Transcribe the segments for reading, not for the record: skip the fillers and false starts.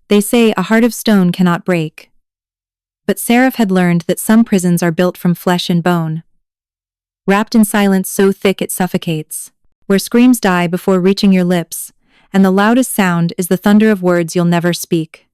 They say a heart of stone cannot break. But Seraph had learned that some prisons are built from flesh and bone, wrapped in silence so thick it suffocates, where screams die before reaching your lips, and the loudest sound is the thunder of words you'll never speak.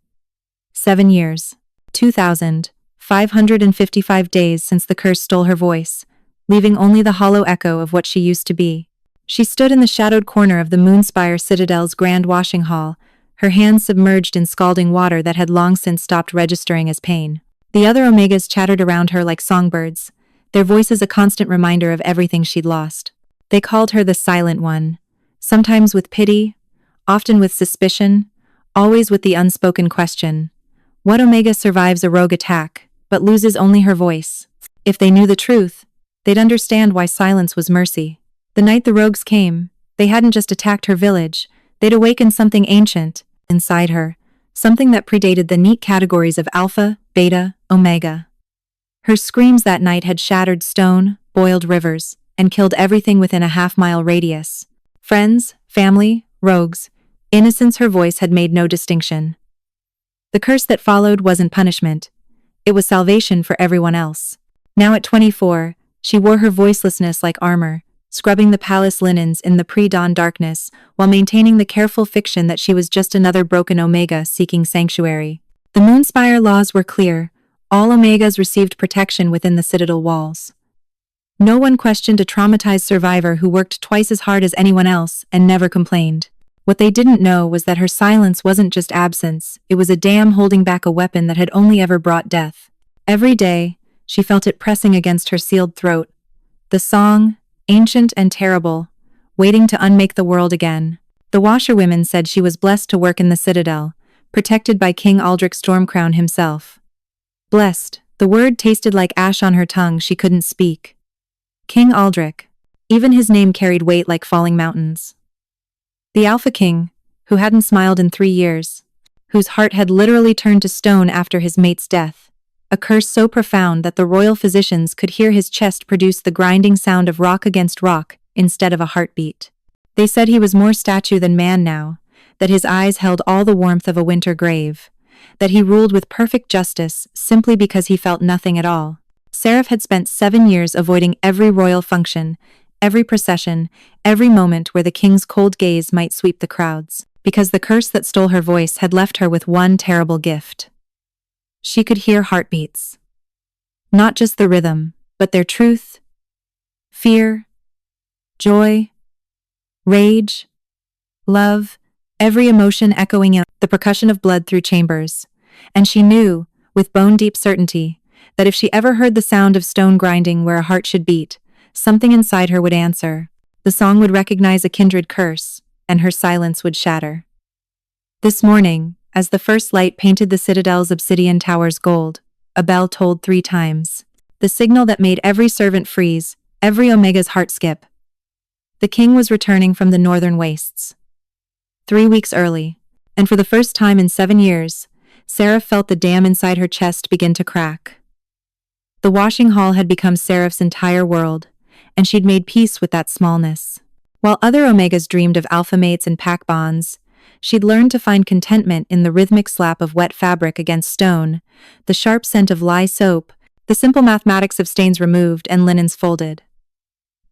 7 years, 2,555 days since the curse stole her voice, leaving only the hollow echo of what she used to be. She stood in the shadowed corner of the Moonspire Citadel's grand washing hall, her hands submerged in scalding water that had long since stopped registering as pain. The other Omegas chattered around her like songbirds, their voices a constant reminder of everything she'd lost. They called her the Silent One, sometimes with pity, often with suspicion, always with the unspoken question: what Omega survives a rogue attack, but loses only her voice? If they knew the truth, they'd understand why silence was mercy. The night the rogues came, they hadn't just attacked her village, they'd awakened something ancient inside her, something that predated the neat categories of Alpha, Beta, Omega. Her screams that night had shattered stone, boiled rivers, and killed everything within a half-mile radius. Friends, family, rogues, innocence. Her voice had made no distinction. The curse that followed wasn't punishment. It was salvation for everyone else. Now at 24, she wore her voicelessness like armor, scrubbing the palace linens in the pre-dawn darkness while maintaining the careful fiction that she was just another broken Omega seeking sanctuary. The Moonspire laws were clear. All Omegas received protection within the Citadel walls. No one questioned a traumatized survivor who worked twice as hard as anyone else and never complained. What they didn't know was that her silence wasn't just absence, it was a dam holding back a weapon that had only ever brought death. Every day, she felt it pressing against her sealed throat. The song, ancient and terrible, waiting to unmake the world again. The washerwomen said she was blessed to work in the Citadel, protected by King Aldrich Stormcrown himself. Blessed, the word tasted like ash on her tongue. She couldn't speak. King Aldrich. Even his name carried weight like falling mountains. The Alpha King, who hadn't smiled in 3 years, whose heart had literally turned to stone after his mate's death. A curse so profound that the royal physicians could hear his chest produce the grinding sound of rock against rock instead of a heartbeat. They said he was more statue than man now, that his eyes held all the warmth of a winter grave, that he ruled with perfect justice simply because he felt nothing at all. Seraph had spent 7 years avoiding every royal function, every procession, every moment where the king's cold gaze might sweep the crowds, because the curse that stole her voice had left her with one terrible gift. She could hear heartbeats. Not just the rhythm, but their truth, fear, joy, rage, love, every emotion echoing in the percussion of blood through chambers. And she knew, with bone-deep certainty, that if she ever heard the sound of stone grinding where a heart should beat, something inside her would answer. The song would recognize a kindred curse, and her silence would shatter. This morning, as the first light painted the Citadel's obsidian towers gold, a bell tolled 3 times. The signal that made every servant freeze, every Omega's heart skip. The king was returning from the northern wastes. 3 weeks early, and for the first time in 7 years, Seraph felt the dam inside her chest begin to crack. The washing hall had become Seraph's entire world, and she'd made peace with that smallness. While other Omegas dreamed of alpha mates and pack bonds, she'd learned to find contentment in the rhythmic slap of wet fabric against stone, the sharp scent of lye soap, the simple mathematics of stains removed and linens folded.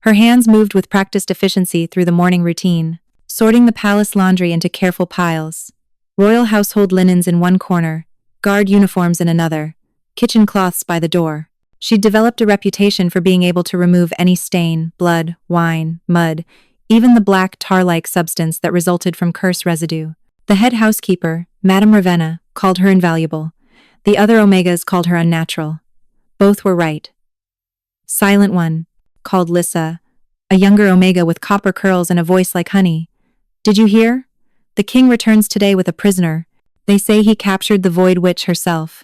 Her hands moved with practiced efficiency through the morning routine, sorting the palace laundry into careful piles, royal household linens in one corner, guard uniforms in another, kitchen cloths by the door. She'd developed a reputation for being able to remove any stain, blood, wine, mud, even the black tar-like substance that resulted from curse residue. The head housekeeper, Madame Ravenna, called her invaluable. The other Omegas called her unnatural. Both were right. Silent One, called Lissa, a younger Omega with copper curls and a voice like honey. Did you hear? The king returns today with a prisoner. They say he captured the Void Witch herself.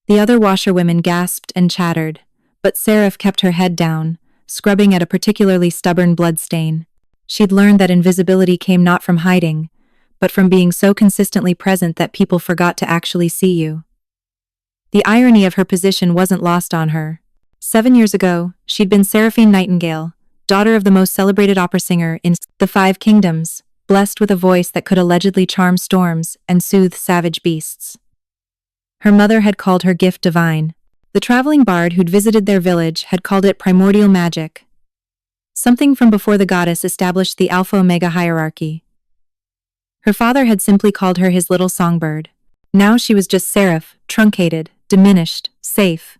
The other washerwomen gasped and chattered, but Seraph kept her head down, scrubbing at a particularly stubborn bloodstain. She'd learned that invisibility came not from hiding, but from being so consistently present that people forgot to actually see you. The irony of her position wasn't lost on her. 7 years ago, she'd been Seraphine Nightingale, daughter of the most celebrated opera singer in the 5 Kingdoms, blessed with a voice that could allegedly charm storms and soothe savage beasts. Her mother had called her gift divine. The traveling bard who'd visited their village had called it primordial magic, something from before the goddess established the Alpha-Omega hierarchy. Her father had simply called her his little songbird. Now she was just Seraph, truncated, diminished, safe.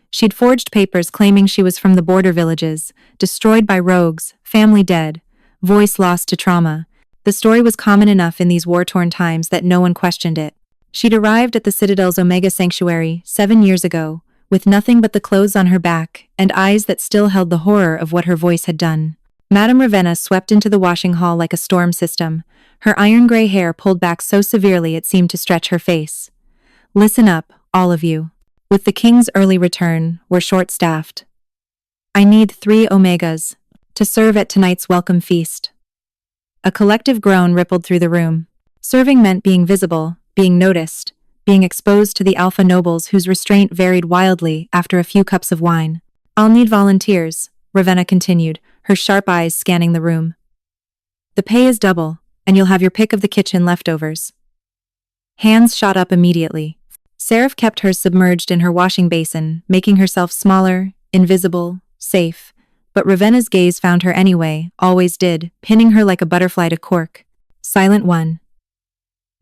She'd forged papers claiming she was from the border villages, destroyed by rogues, family dead, voice lost to trauma. The story was common enough in these war-torn times that no one questioned it. She'd arrived at the Citadel's Omega Sanctuary 7 years ago, with nothing but the clothes on her back and eyes that still held the horror of what her voice had done. Madame Ravenna swept into the washing hall like a storm system, her iron-gray hair pulled back so severely it seemed to stretch her face. Listen up, all of you. With the king's early return, we're short-staffed. I need 3 Omegas to serve at tonight's welcome feast. A collective groan rippled through the room. Serving meant being visible, being noticed, being exposed to the alpha nobles whose restraint varied wildly after a few cups of wine. I'll need volunteers, Ravenna continued, her sharp eyes scanning the room. The pay is double, and you'll have your pick of the kitchen leftovers. Hands shot up immediately. Seraph kept hers submerged in her washing basin, making herself smaller, invisible, safe. But Ravenna's gaze found her anyway, always did, pinning her like a butterfly to cork. Silent one.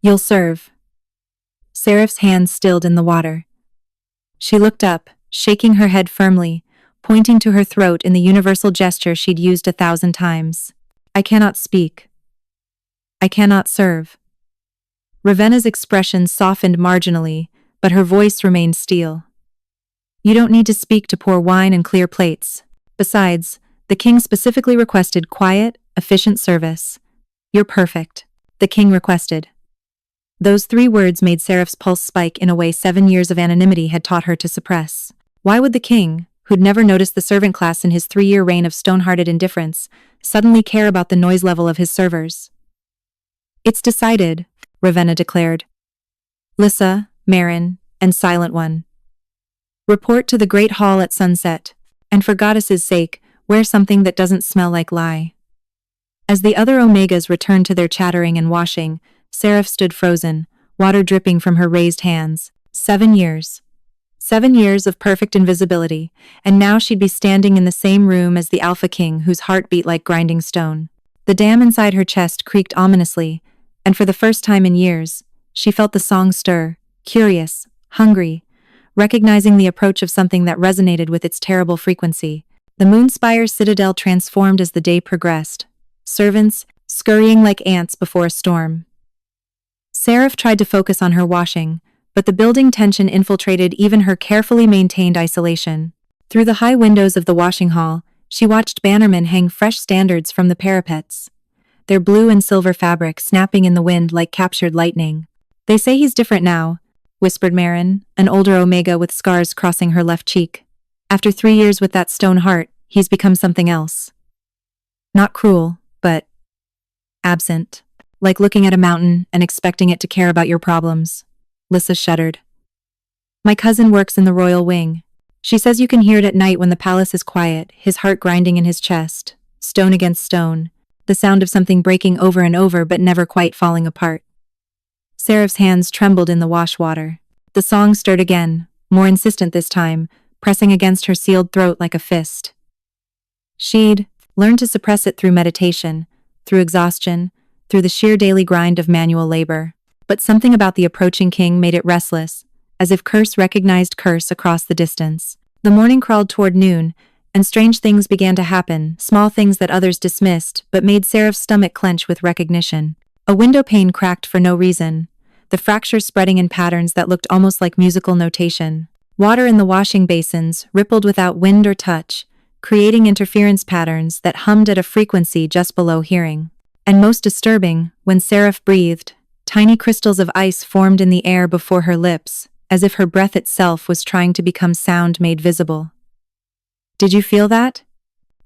You'll serve. Seraph's hands stilled in the water. She looked up, shaking her head firmly, pointing to her throat in the universal gesture she'd used 1,000 times. I cannot speak. I cannot serve. Ravenna's expression softened marginally, but her voice remained steel. You don't need to speak to pour wine and clear plates. Besides, the king specifically requested quiet, efficient service. You're perfect, the king requested. Those 3 words made Seraph's pulse spike in a way 7 years of anonymity had taught her to suppress. Why would the king, who'd never noticed the servant class in his 3-year reign of stone-hearted indifference, suddenly care about the noise level of his servers? It's decided, Ravenna declared. Lissa, Marin, and Silent One. Report to the Great Hall at sunset, and for goddess's sake, wear something that doesn't smell like lye. As the other Omegas returned to their chattering and washing, Seraph stood frozen, water dripping from her raised hands. 7 years. 7 years of perfect invisibility, and now she'd be standing in the same room as the Alpha King whose heart beat like grinding stone. The dam inside her chest creaked ominously, and for the first time in years, she felt the song stir, curious, hungry, recognizing the approach of something that resonated with its terrible frequency. The Moonspire Citadel transformed as the day progressed, servants scurrying like ants before a storm. Seraph tried to focus on her washing, but the building tension infiltrated even her carefully maintained isolation. Through the high windows of the washing hall, she watched bannermen hang fresh standards from the parapets, their blue and silver fabric snapping in the wind like captured lightning. They say he's different now, whispered Marin, an older Omega with scars crossing her left cheek. After 3 years with that stone heart, he's become something else. Not cruel, but absent. Like looking at a mountain and expecting it to care about your problems. Lissa shuddered. My cousin works in the royal wing. She says you can hear it at night when the palace is quiet, his heart grinding in his chest, stone against stone, the sound of something breaking over and over but never quite falling apart. Seraph's hands trembled in the wash water. The song stirred again, more insistent this time, pressing against her sealed throat like a fist. She'd learned to suppress it through meditation, through exhaustion, through the sheer daily grind of manual labor. But something about the approaching king made it restless, as if curse recognized curse across the distance. The morning crawled toward noon, and strange things began to happen, small things that others dismissed, but made Seraph's stomach clench with recognition. A window pane cracked for no reason, the fractures spreading in patterns that looked almost like musical notation. Water in the washing basins rippled without wind or touch, creating interference patterns that hummed at a frequency just below hearing. And most disturbing, when Seraph breathed, tiny crystals of ice formed in the air before her lips, as if her breath itself was trying to become sound made visible. Did you feel that?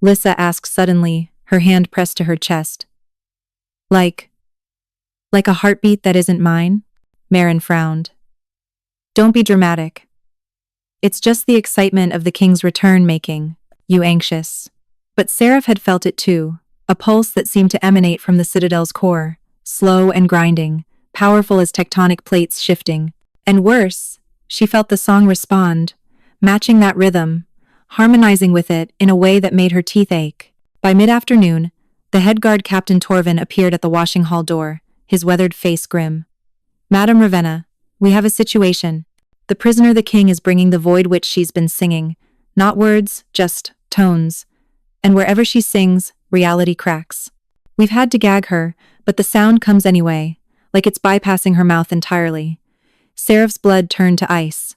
Lissa asked suddenly, her hand pressed to her chest. Like a heartbeat that isn't mine? Marin frowned. Don't be dramatic. It's just the excitement of the king's return making you anxious. But Seraph had felt it too, a pulse that seemed to emanate from the citadel's core, slow and grinding, powerful as tectonic plates shifting. And worse, she felt the song respond, matching that rhythm, harmonizing with it in a way that made her teeth ache. By mid-afternoon, the head guard Captain Torvin appeared at the washing hall door, his weathered face grim. "Madam Ravenna, we have a situation. The prisoner the king is bringing the void witch she's been singing. Not words, just tones. And wherever she sings, reality cracks. We've had to gag her, but the sound comes anyway, like it's bypassing her mouth entirely." Seraph's blood turned to ice.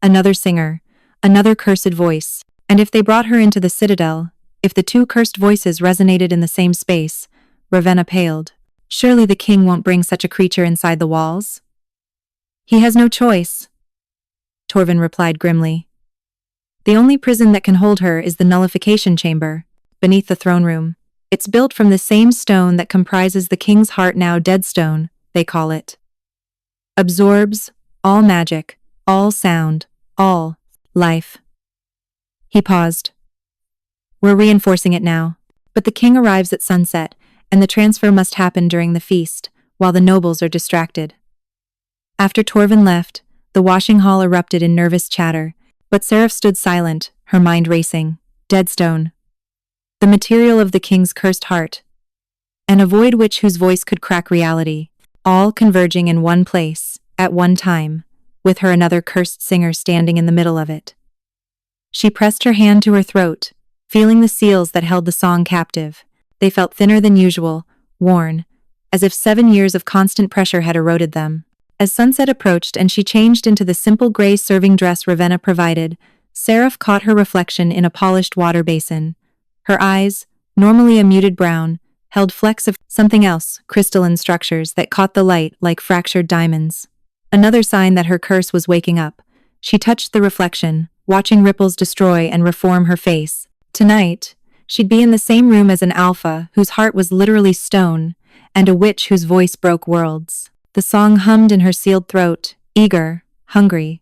Another singer, another cursed voice. And if they brought her into the citadel, if the two cursed voices resonated in the same space, Ravenna paled. Surely the king won't bring such a creature inside the walls? "He has no choice," Torvin replied grimly. "The only prison that can hold her is the nullification chamber, beneath the throne room. It's built from the same stone that comprises the king's heart, now dead stone, they call it. Absorbs all magic, all sound, all life." He paused. "We're reinforcing it now, but the king arrives at sunset, and the transfer must happen during the feast, while the nobles are distracted." After Torvin left, the washing hall erupted in nervous chatter, but Seraph stood silent, her mind racing. Dead stone. The material of the king's cursed heart. And a void witch whose voice could crack reality, all converging in one place, at one time, with her another cursed singer standing in the middle of it. She pressed her hand to her throat, feeling the seals that held the song captive. They felt thinner than usual, worn, as if 7 years of constant pressure had eroded them. As sunset approached and she changed into the simple gray serving dress Ravenna provided, Seraph caught her reflection in a polished water basin. Her eyes, normally a muted brown, held flecks of something else, crystalline structures that caught the light like fractured diamonds. Another sign that her curse was waking up. She touched the reflection, watching ripples destroy and reform her face. Tonight, she'd be in the same room as an alpha whose heart was literally stone, and a witch whose voice broke worlds. The song hummed in her sealed throat, eager, hungry,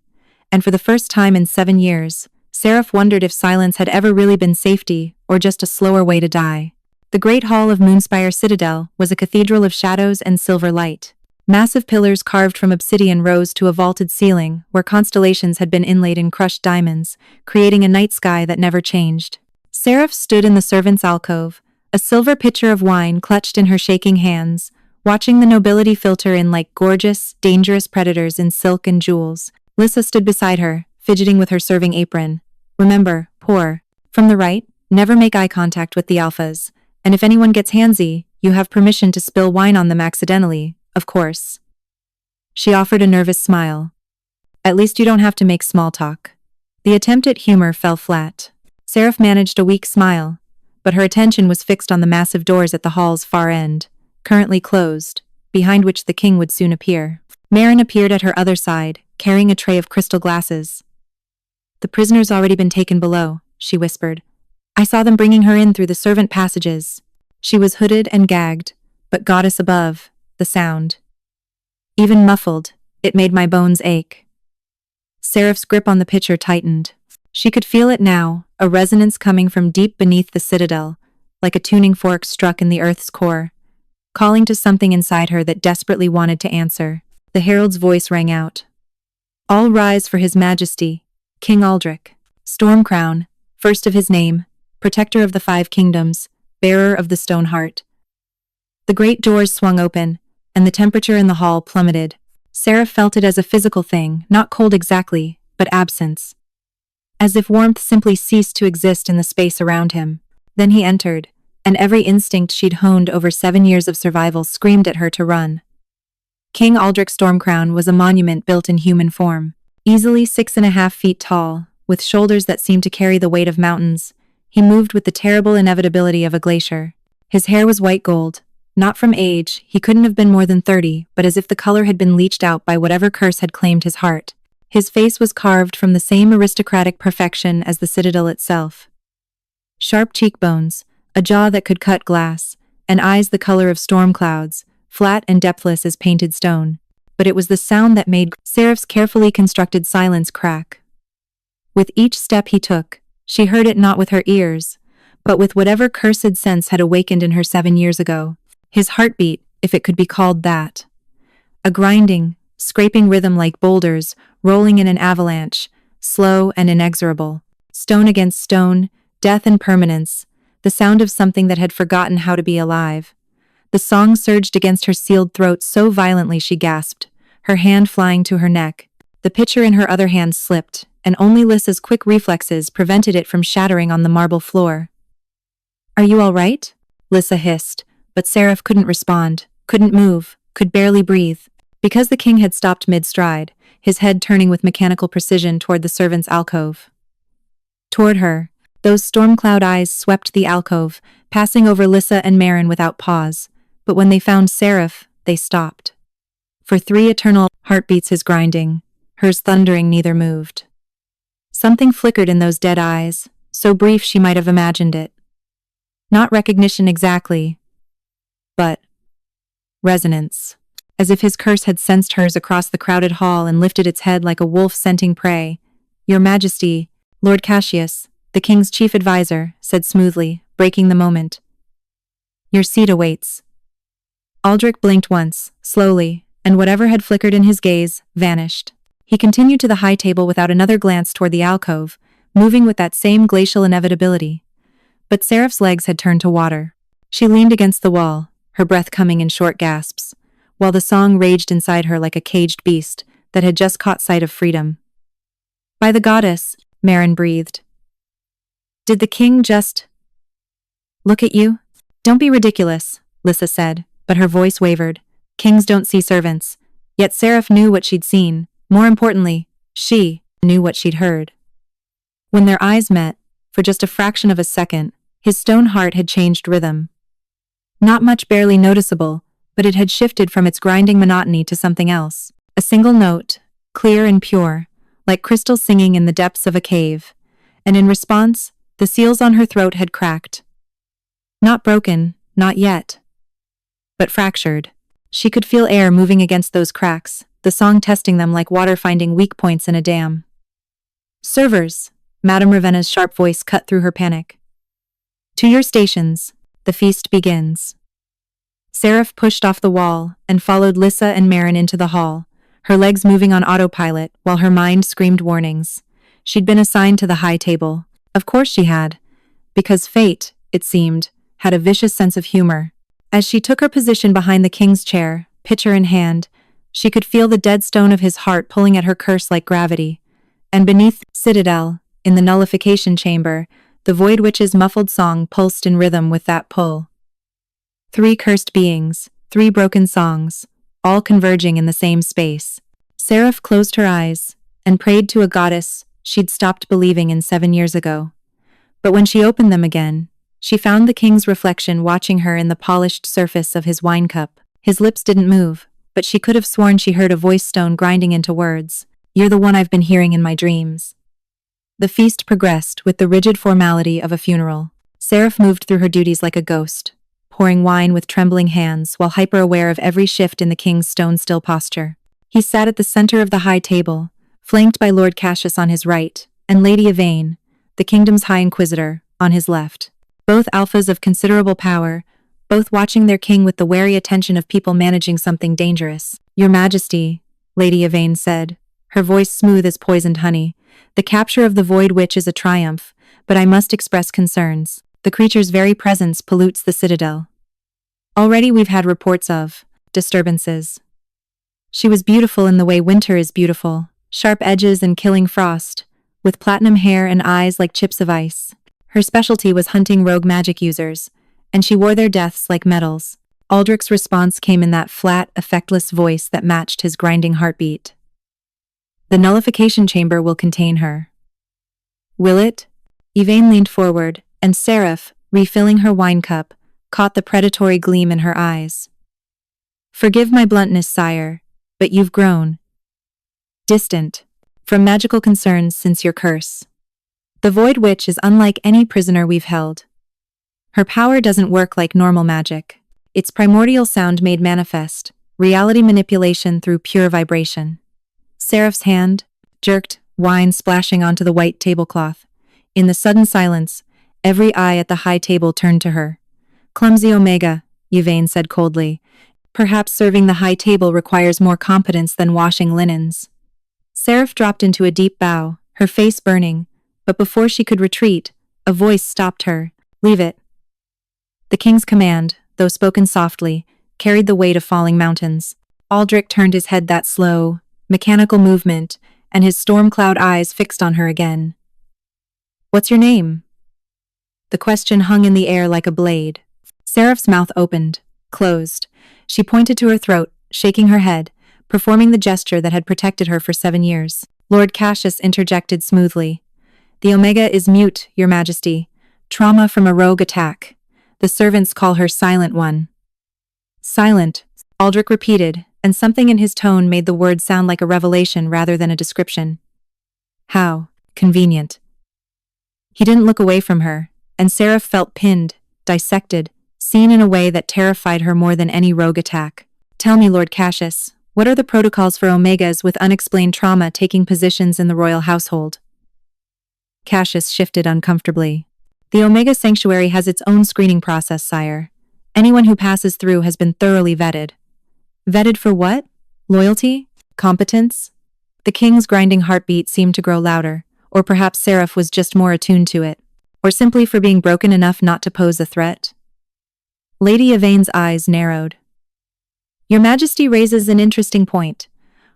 and for the first time in 7 years, Seraph wondered if silence had ever really been safety or just a slower way to die. The great hall of Moonspire Citadel was a cathedral of shadows and silver light. Massive pillars carved from obsidian rose to a vaulted ceiling where constellations had been inlaid in crushed diamonds, creating a night sky that never changed. Seraph stood in the servants' alcove, a silver pitcher of wine clutched in her shaking hands, watching the nobility filter in like gorgeous, dangerous predators in silk and jewels. Lissa stood beside her, fidgeting with her serving apron. "Remember, pour. From the right, never make eye contact with the alphas. And if anyone gets handsy, you have permission to spill wine on them accidentally, of course." She offered a nervous smile. "At least you don't have to make small talk." The attempt at humor fell flat. Seraph managed a weak smile, but her attention was fixed on the massive doors at the hall's far end, currently closed, behind which the king would soon appear. Marin appeared at her other side, carrying a tray of crystal glasses. "The prisoner's already been taken below," she whispered. "I saw them bringing her in through the servant passages. She was hooded and gagged, but goddess above, the sound. Even muffled, it made my bones ache." Seraph's grip on the pitcher tightened. She could feel it now, a resonance coming from deep beneath the citadel, like a tuning fork struck in the earth's core, calling to something inside her that desperately wanted to answer. The herald's voice rang out. "All rise for his majesty, King Aldrich, Stormcrown, first of his name, protector of the 5 kingdoms, bearer of the stone heart." The great doors swung open, and the temperature in the hall plummeted. Seraph felt it as a physical thing, not cold exactly, but absence. As if warmth simply ceased to exist in the space around him. Then he entered, and every instinct she'd honed over 7 years of survival screamed at her to run. King Aldrich Stormcrown was a monument built in human form. Easily 6.5 feet tall, with shoulders that seemed to carry the weight of mountains, he moved with the terrible inevitability of a glacier. His hair was white gold. Not from age, he couldn't have been more than 30, but as if the color had been leached out by whatever curse had claimed his heart. His face was carved from the same aristocratic perfection as the citadel itself. Sharp cheekbones, a jaw that could cut glass, and eyes the color of storm clouds, flat and depthless as painted stone. But it was the sound that made Seraph's carefully constructed silence crack. With each step he took, she heard it not with her ears, but with whatever cursed sense had awakened in her 7 years ago. His heartbeat, if it could be called that. A grinding, scraping rhythm like boulders, rolling in an avalanche, slow and inexorable. Stone against stone, death and permanence, the sound of something that had forgotten how to be alive. The song surged against her sealed throat so violently she gasped, her hand flying to her neck. The pitcher in her other hand slipped, and only Lissa's quick reflexes prevented it from shattering on the marble floor. "Are you all right?" Lissa hissed, but Seraph couldn't respond, couldn't move, could barely breathe. Because the king had stopped mid-stride, his head turning with mechanical precision toward the servant's alcove. Toward her, those storm cloud eyes swept the alcove, passing over Lissa and Marin without pause, but when they found Seraph, they stopped. For 3 eternal heartbeats his grinding, hers thundering, neither moved. Something flickered in those dead eyes, so brief she might have imagined it. Not recognition exactly, but resonance. As if his curse had sensed hers across the crowded hall and lifted its head like a wolf scenting prey. "Your Majesty," Lord Cassius, the king's chief advisor, said smoothly, breaking the moment. "Your seat awaits." Aldrich blinked once, slowly, and whatever had flickered in his gaze vanished. He continued to the high table without another glance toward the alcove, moving with that same glacial inevitability. But Seraph's legs had turned to water. She leaned against the wall, her breath coming in short gasps, while the song raged inside her like a caged beast that had just caught sight of freedom. "By the goddess," Marin breathed. "Did the king just look at you?" "Don't be ridiculous," Lissa said, but her voice wavered. "Kings don't see servants." Yet Seraph knew what she'd seen. More importantly, she knew what she'd heard. When their eyes met, for just a fraction of a second, his stone heart had changed rhythm. Not much, barely noticeable, but it had shifted from its grinding monotony to something else. A single note, clear and pure, like crystal singing in the depths of a cave. And in response, the seals on her throat had cracked. Not broken, not yet, but fractured. She could feel air moving against those cracks, the song testing them like water finding weak points in a dam. "Servers," Madame Ravenna's sharp voice cut through her panic. "To your stations, the feast begins." Seraph pushed off the wall and followed Lissa and Marin into the hall, her legs moving on autopilot while her mind screamed warnings. She'd been assigned to the high table. Of course she had. Because fate, it seemed, had a vicious sense of humor. As she took her position behind the king's chair, pitcher in hand, she could feel the dead stone of his heart pulling at her curse like gravity. And beneath the citadel, in the nullification chamber, the Void Witch's muffled song pulsed in rhythm with that pull. 3 cursed beings, 3 broken songs, all converging in the same space. Seraph closed her eyes and prayed to a goddess she'd stopped believing in 7 years ago. But when she opened them again, she found the king's reflection watching her in the polished surface of his wine cup. His lips didn't move, but she could have sworn she heard a voice stone grinding into words. "You're the one I've been hearing in my dreams." The feast progressed with the rigid formality of a funeral. Seraph moved through her duties like a ghost, pouring wine with trembling hands while hyper-aware of every shift in the king's stone-still posture. He sat at the center of the high table, flanked by Lord Cassius on his right, and Lady Yvain, the kingdom's high inquisitor, on his left. Both alphas of considerable power, both watching their king with the wary attention of people managing something dangerous. "Your Majesty," Lady Yvain said, her voice smooth as poisoned honey, "the capture of the Void Witch is a triumph, but I must express concerns. The creature's very presence pollutes the citadel. Already we've had reports of disturbances. She was beautiful in the way winter is beautiful, sharp edges and killing frost, with platinum hair and eyes like chips of ice. Her specialty was hunting rogue magic users, and she wore their deaths like medals." Aldrich's response came in that flat, effectless voice that matched his grinding heartbeat. "The nullification chamber will contain her." "Will it?" Yvain leaned forward, and Seraph, refilling her wine cup, caught the predatory gleam in her eyes. "Forgive my bluntness, sire, but you've grown distant from magical concerns since your curse. The Void Witch is unlike any prisoner we've held. Her power doesn't work like normal magic. It's primordial sound made manifest, reality manipulation through pure vibration." Seraph's hand jerked, wine splashing onto the white tablecloth. In the sudden silence, Every eye at the high table turned to her. Clumsy Omega, Yvain said coldly. Perhaps serving the high table requires more competence than washing linens. Seraph dropped into a deep bow, her face burning, but before she could retreat, a voice stopped her. Leave it. The king's command, though spoken softly, carried the weight of falling mountains. Aldrich turned his head that slow, mechanical movement, and his storm-cloud eyes fixed on her again. What's your name? The question hung in the air like a blade. Seraph's mouth opened, closed. She pointed to her throat, shaking her head, performing the gesture that had protected her for 7 years. Lord Cassius interjected smoothly. The Omega is mute, Your Majesty. Trauma from a rogue attack. The servants call her Silent One. Silent, Aldrich repeated, and something in his tone made the word sound like a revelation rather than a description. How convenient. He didn't look away from her, and Seraph felt pinned, dissected, seen in a way that terrified her more than any rogue attack. Tell me, Lord Cassius, what are the protocols for Omegas with unexplained trauma taking positions in the royal household? Cassius shifted uncomfortably. The Omega Sanctuary has its own screening process, sire. Anyone who passes through has been thoroughly vetted. Vetted for what? Loyalty? Competence? The king's grinding heartbeat seemed to grow louder, or perhaps Seraph was just more attuned to it, or simply for being broken enough not to pose a threat. Lady Yvain's eyes narrowed. Your Majesty raises an interesting point.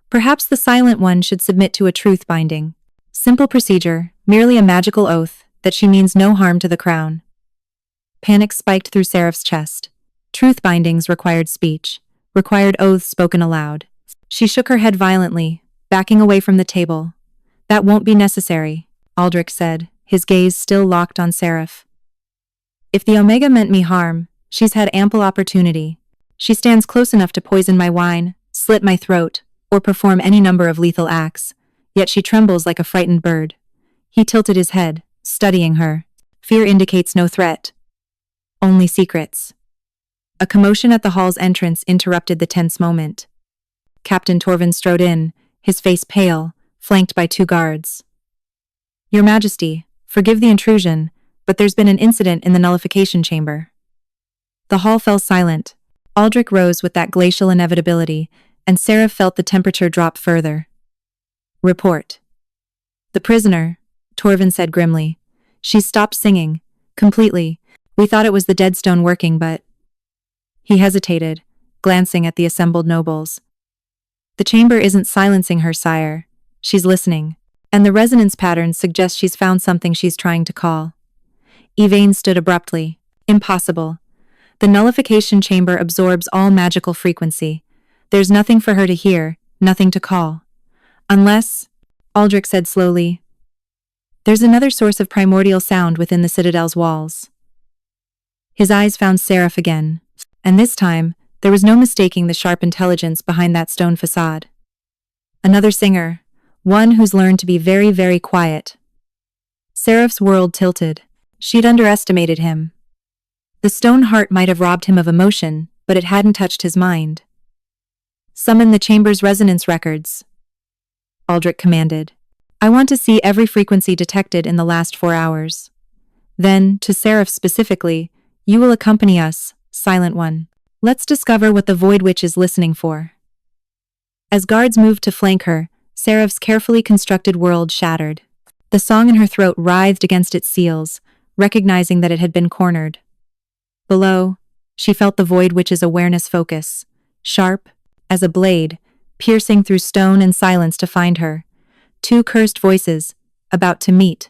Perhaps the Silent One should submit to a truth binding. Simple procedure, merely a magical oath, that she means no harm to the crown. Panic spiked through Seraph's chest. Truth bindings required speech, required oaths spoken aloud. She shook her head violently, backing away from the table. That won't be necessary, Aldrich said, his gaze still locked on Seraph. If the Omega meant me harm, she's had ample opportunity. She stands close enough to poison my wine, slit my throat, or perform any number of lethal acts, yet she trembles like a frightened bird. He tilted his head, studying her. Fear indicates no threat. Only secrets. A commotion at the hall's entrance interrupted the tense moment. Captain Torvin strode in, his face pale, flanked by 2 guards. Your Majesty, forgive the intrusion, but there's been an incident in the nullification chamber. The hall fell silent. Aldrich rose with that glacial inevitability, and Seraph felt the temperature drop further. Report. The prisoner, Torvin said grimly. She's stopped singing. Completely. We thought it was the dead stone working, but... He hesitated, glancing at the assembled nobles. The chamber isn't silencing her, sire. She's listening, and the resonance patterns suggest she's found something she's trying to call. Yvain stood abruptly. Impossible. The nullification chamber absorbs all magical frequency. There's nothing for her to hear, nothing to call. Unless, Aldrich said slowly, there's another source of primordial sound within the citadel's walls. His eyes found Seraph again, and this time, there was no mistaking the sharp intelligence behind that stone facade. Another singer, one who's learned to be very, very quiet. Seraph's world tilted. She'd underestimated him. The stone heart might have robbed him of emotion, but it hadn't touched his mind. Summon the chamber's resonance records, Aldrich commanded. I want to see every frequency detected in the last 4 hours. Then, to Seraph specifically, you will accompany us, Silent One. Let's discover what the Void Witch is listening for. As guards moved to flank her, Seraph's carefully constructed world shattered. The song in her throat writhed against its seals, recognizing that it had been cornered. Below, she felt the Void Witch's awareness focus, sharp as a blade, piercing through stone and silence to find her. 2 cursed voices, about to meet.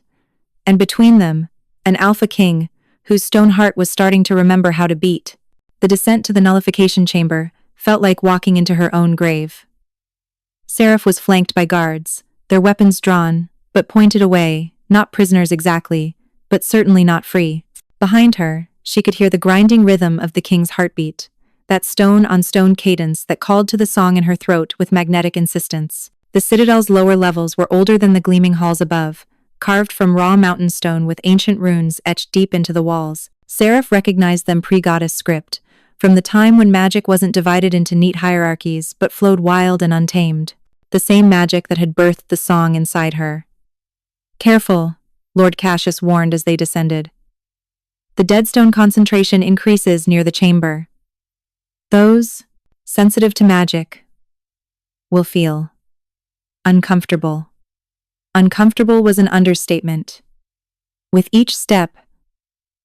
And between them, an Alpha King, whose stone heart was starting to remember how to beat. The descent to the nullification chamber felt like walking into her own grave. Seraph was flanked by guards, their weapons drawn, but pointed away, not prisoners exactly, but certainly not free. Behind her, she could hear the grinding rhythm of the king's heartbeat, that stone-on-stone cadence that called to the song in her throat with magnetic insistence. The citadel's lower levels were older than the gleaming halls above, carved from raw mountain stone with ancient runes etched deep into the walls. Seraph recognized them pre-goddess script, from the time when magic wasn't divided into neat hierarchies but flowed wild and untamed. The same magic that had birthed the song inside her. Careful, Lord Cassius warned as they descended. The deadstone concentration increases near the chamber. Those, sensitive to magic, will feel uncomfortable. Uncomfortable was an understatement. With each step,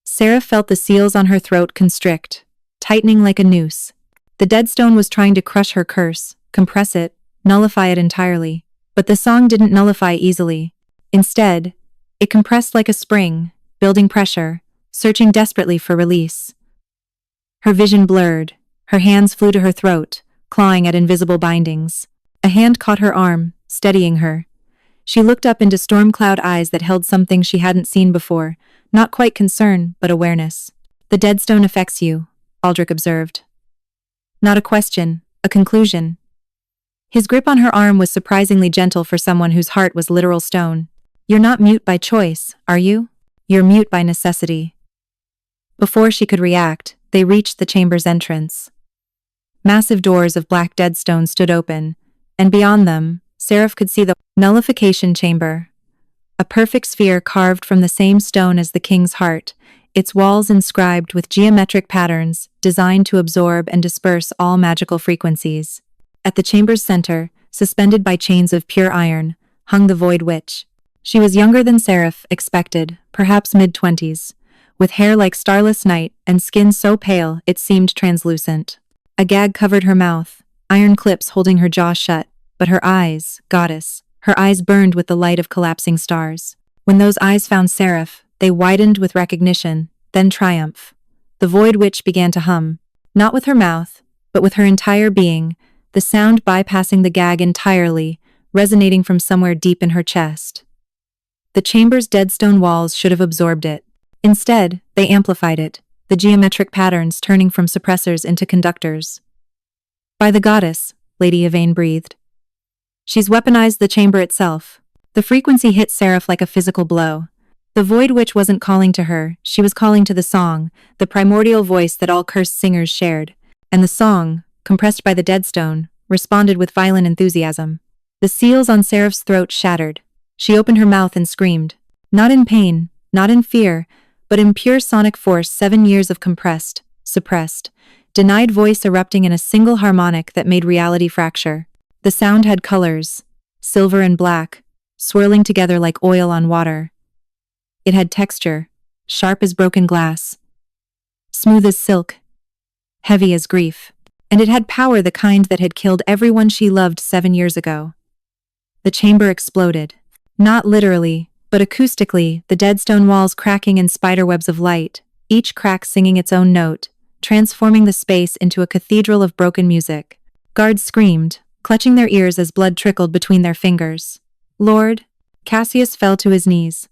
Sarah felt the seals on her throat constrict, tightening like a noose. The deadstone was trying to crush her curse, compress it, nullify it entirely. But the song didn't nullify easily. Instead, it compressed like a spring, building pressure, searching desperately for release. Her vision blurred. Her hands flew to her throat, clawing at invisible bindings. A hand caught her arm, steadying her. She looked up into storm-cloud eyes that held something she hadn't seen before, not quite concern, but awareness. "The deadstone affects you," Aldrich observed. Not a question, a conclusion. His grip on her arm was surprisingly gentle for someone whose heart was literal stone. "You're not mute by choice, are you? You're mute by necessity." Before she could react, they reached the chamber's entrance. Massive doors of black deadstone stood open, and beyond them, Seraph could see the nullification chamber. A perfect sphere carved from the same stone as the king's heart, its walls inscribed with geometric patterns designed to absorb and disperse all magical frequencies. At the chamber's center, suspended by chains of pure iron, hung the Void Witch. She was younger than Seraph expected, perhaps mid-20s, with hair like starless night and skin so pale it seemed translucent. A gag covered her mouth, iron clips holding her jaw shut, but her eyes, goddess, her eyes burned with the light of collapsing stars. When those eyes found Seraph, they widened with recognition, then triumph. The Void Witch began to hum, not with her mouth, but with her entire being, the sound bypassing the gag entirely, resonating from somewhere deep in her chest. The chamber's deadstone walls should have absorbed it. Instead, they amplified it, the geometric patterns turning from suppressors into conductors. "By the goddess," Lady Yvain breathed. "She's weaponized the chamber itself." The frequency hit Seraph like a physical blow. The Void Witch wasn't calling to her, she was calling to the song, the primordial voice that all cursed singers shared. And the song, compressed by the deadstone, responded with violent enthusiasm. The seals on Seraph's throat shattered. She opened her mouth and screamed. Not in pain, not in fear, but in pure sonic force. 7 years of compressed, suppressed, denied voice erupting in a single harmonic that made reality fracture. The sound had colors, silver and black, swirling together like oil on water. It had texture, sharp as broken glass, smooth as silk, heavy as grief. And it had power, the kind that had killed everyone she loved 7 years ago. The chamber exploded. Not literally, but acoustically, the deadstone walls cracking in spiderwebs of light, each crack singing its own note, transforming the space into a cathedral of broken music. Guards screamed, clutching their ears as blood trickled between their fingers. "Lord!" Cassius fell to his knees.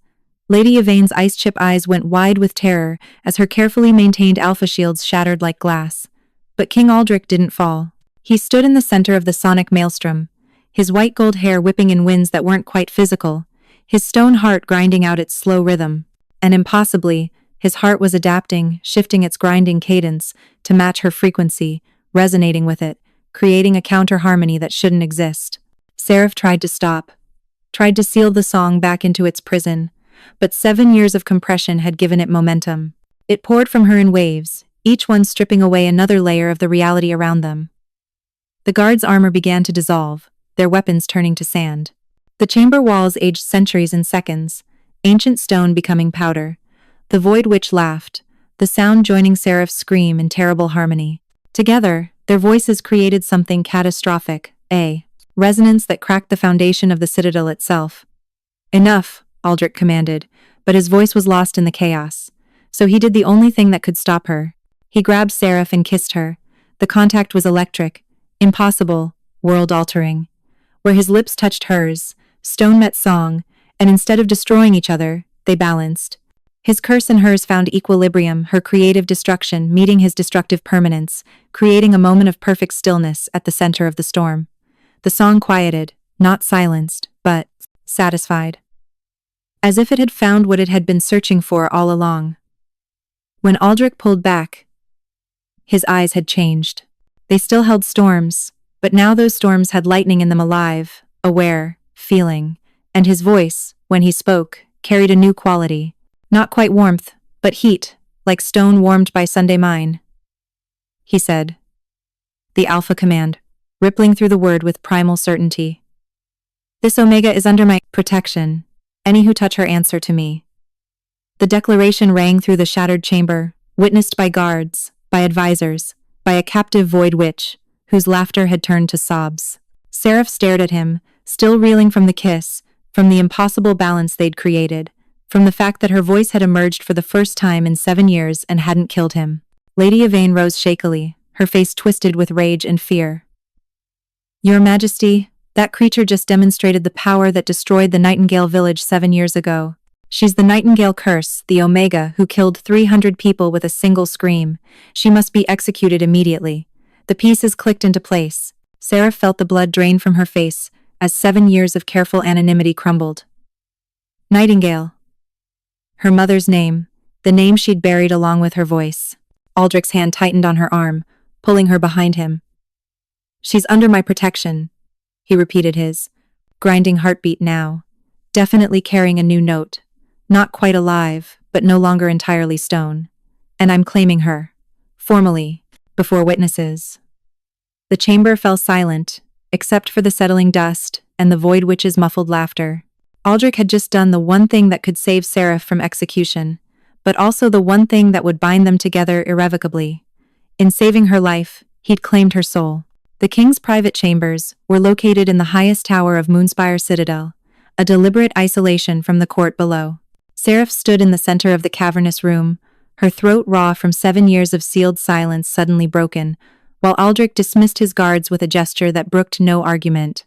Lady Yvain's ice-chip eyes went wide with terror as her carefully maintained alpha shields shattered like glass. But King Aldrich didn't fall. He stood in the center of the sonic maelstrom, his white gold hair whipping in winds that weren't quite physical, his stone heart grinding out its slow rhythm. And impossibly, his heart was adapting, shifting its grinding cadence to match her frequency, resonating with it, creating a counter-harmony that shouldn't exist. Seraph tried to stop, tried to seal the song back into its prison, but 7 years of compression had given it momentum. It poured from her in waves, each one stripping away another layer of the reality around them. The guards' armor began to dissolve, their weapons turning to sand. The chamber walls aged centuries in seconds, ancient stone becoming powder. The Void Witch laughed, the sound joining Seraph's scream in terrible harmony. Together, their voices created something catastrophic, a resonance that cracked the foundation of the citadel itself. "Enough," Aldrich commanded, but his voice was lost in the chaos. So he did the only thing that could stop her. He grabbed Seraph and kissed her. The contact was electric, impossible, world-altering. Where his lips touched hers, stone met song, and instead of destroying each other, they balanced. His curse and hers found equilibrium, her creative destruction meeting his destructive permanence, creating a moment of perfect stillness at the center of the storm. The song quieted, not silenced, but satisfied. As if it had found what it had been searching for all along. When Aldrich pulled back, his eyes had changed. They still held storms, but now those storms had lightning in them, alive, aware, feeling, and his voice, when he spoke, carried a new quality. Not quite warmth, but heat, like stone warmed by Sunday mine, he said. The Alpha command, rippling through the word with primal certainty. This Omega is under my protection. Any who touch her answer to me. The declaration rang through the shattered chamber, witnessed by guards, by advisors, by a captive void witch, whose laughter had turned to sobs. Seraph stared at him, still reeling from the kiss, from the impossible balance they'd created, from the fact that her voice had emerged for the first time in 7 years and hadn't killed him. Lady Yvain rose shakily, her face twisted with rage and fear. Your Majesty, that creature just demonstrated the power that destroyed the Nightingale village 7 years ago. She's the Nightingale curse, the Omega, who killed 300 people with a single scream. She must be executed immediately. The pieces clicked into place. Seraph felt the blood drain from her face as 7 years of careful anonymity crumbled. Nightingale. Her mother's name, the name she'd buried along with her voice. Aldrich's hand tightened on her arm, pulling her behind him. She's under my protection, he repeated, his grinding heartbeat now, definitely carrying a new note. Not quite alive, but no longer entirely stone. And I'm claiming her, formally, before witnesses. The chamber fell silent, except for the settling dust and the Void Witch's muffled laughter. Aldrich had just done the one thing that could save Seraph from execution, but also the one thing that would bind them together irrevocably. In saving her life, he'd claimed her soul. The king's private chambers were located in the highest tower of Moonspire Citadel, a deliberate isolation from the court below. Seraph stood in the center of the cavernous room, her throat raw from 7 years of sealed silence suddenly broken, while Aldrich dismissed his guards with a gesture that brooked no argument.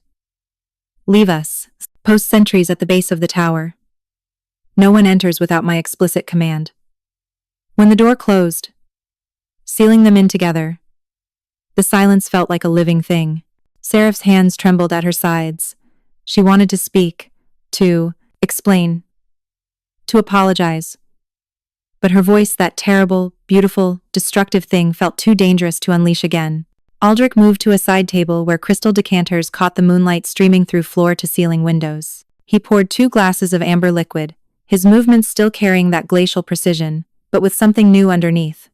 Leave us. Post sentries at the base of the tower. No one enters without my explicit command. When the door closed, sealing them in together, the silence felt like a living thing. Seraph's hands trembled at her sides. She wanted to speak, to explain, to apologize. But her voice, that terrible, beautiful, destructive thing, felt too dangerous to unleash again. Aldrich moved to a side table where crystal decanters caught the moonlight streaming through floor-to-ceiling windows. He poured 2 glasses of amber liquid, his movements still carrying that glacial precision, but with something new underneath.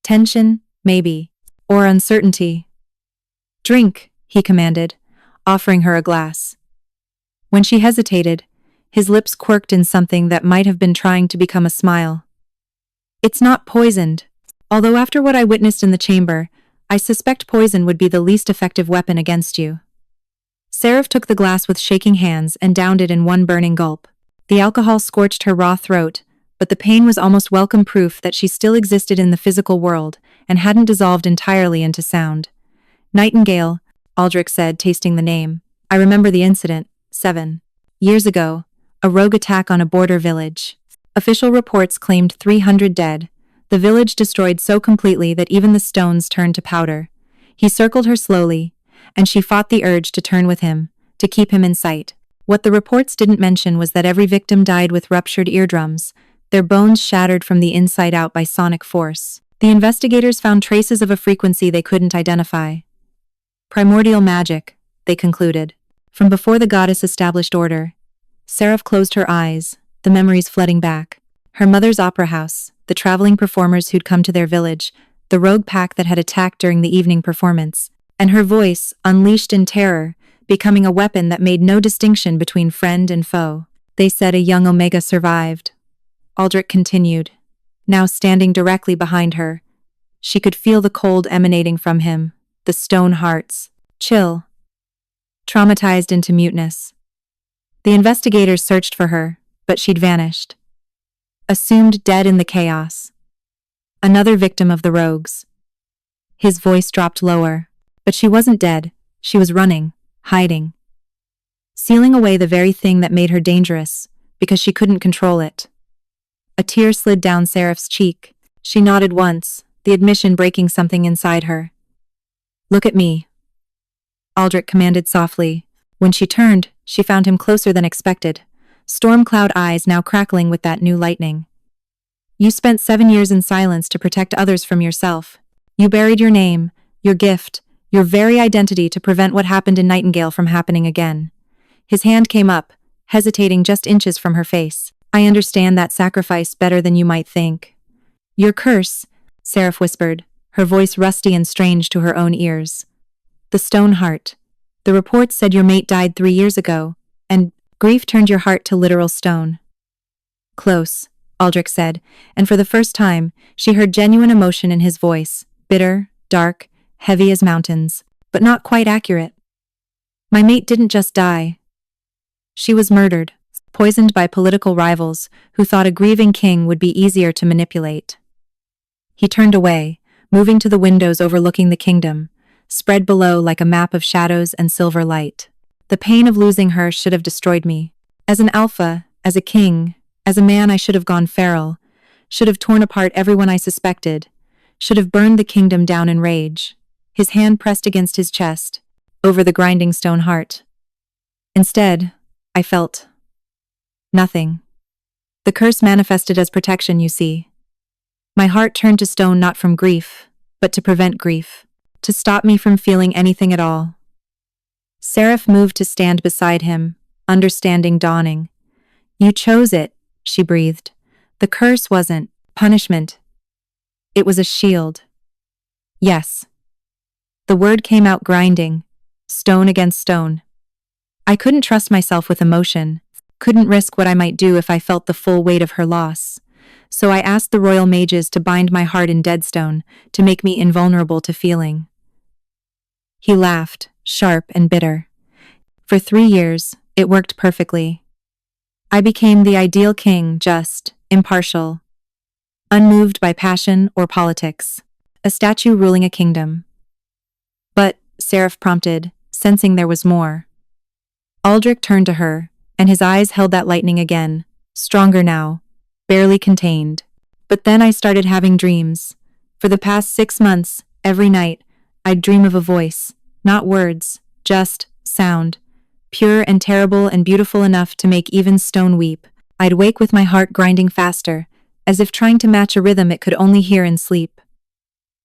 Tension, maybe, or uncertainty. Drink, he commanded, offering her a glass. When she hesitated, his lips quirked in something that might have been trying to become a smile. It's not poisoned, although after what I witnessed in the chamber, I suspect poison would be the least effective weapon against you. Seraph took the glass with shaking hands and downed it in one burning gulp. The alcohol scorched her raw throat, but the pain was almost welcome proof that she still existed in the physical world and hadn't dissolved entirely into sound. Nightingale, Aldrich said, tasting the name. I remember the incident, 7 years ago, a rogue attack on a border village. Official reports claimed 300 dead. The village destroyed so completely that even the stones turned to powder. He circled her slowly, and she fought the urge to turn with him, to keep him in sight. What the reports didn't mention was that every victim died with ruptured eardrums, their bones shattered from the inside out by sonic force. The investigators found traces of a frequency they couldn't identify. Primordial magic, they concluded. From before the goddess established order. Seraph closed her eyes, the memories flooding back. Her mother's opera house, the traveling performers who'd come to their village, the rogue pack that had attacked during the evening performance, and her voice, unleashed in terror, becoming a weapon that made no distinction between friend and foe. They said a young Omega survived. Aldrich continued. Now standing directly behind her, she could feel the cold emanating from him, the stone hearts, chill, traumatized into muteness. The investigators searched for her, but she'd vanished. Assumed dead in the chaos. Another victim of the rogues. His voice dropped lower, but she wasn't dead, she was running, hiding. Sealing away the very thing that made her dangerous, because she couldn't control it. A tear slid down Seraph's cheek. She nodded once, the admission breaking something inside her. Look at me, Aldrich commanded softly. When she turned, she found him closer than expected, storm cloud eyes now crackling with that new lightning. You spent 7 years in silence to protect others from yourself. You buried your name, your gift, your very identity to prevent what happened in Nightingale from happening again. His hand came up, hesitating just inches from her face. I understand that sacrifice better than you might think. Your curse, Seraph whispered, her voice rusty and strange to her own ears. The stone heart. The report said your mate died 3 years ago, and grief turned your heart to literal stone. Close, Aldrich said, and for the first time, she heard genuine emotion in his voice, bitter, dark, heavy as mountains, but not quite accurate. My mate didn't just die. She was murdered, poisoned by political rivals who thought a grieving king would be easier to manipulate. He turned away, moving to the windows overlooking the kingdom, spread below like a map of shadows and silver light. The pain of losing her should have destroyed me. As an alpha, as a king, as a man I should have gone feral, should have torn apart everyone I suspected, should have burned the kingdom down in rage. His hand pressed against his chest, over the grinding stone heart. Instead, I felt nothing. The curse manifested as protection, you see. My heart turned to stone not from grief, but to prevent grief, to stop me from feeling anything at all. Seraph moved to stand beside him, understanding dawning. You chose it, she breathed. The curse wasn't punishment. It was a shield. Yes. The word came out grinding, stone against stone. I couldn't trust myself with emotion, couldn't risk what I might do if I felt the full weight of her loss. So I asked the royal mages to bind my heart in deadstone, to make me invulnerable to feeling. He laughed, sharp and bitter. For 3 years, it worked perfectly. I became the ideal king, just, impartial, unmoved by passion or politics, a statue ruling a kingdom. But, Seraph prompted, sensing there was more. Aldrich turned to her, and his eyes held that lightning again, stronger now, barely contained. But then I started having dreams. For the past 6 months, every night, I'd dream of a voice, not words, just sound, pure and terrible and beautiful enough to make even stone weep. I'd wake with my heart grinding faster, as if trying to match a rhythm it could only hear in sleep.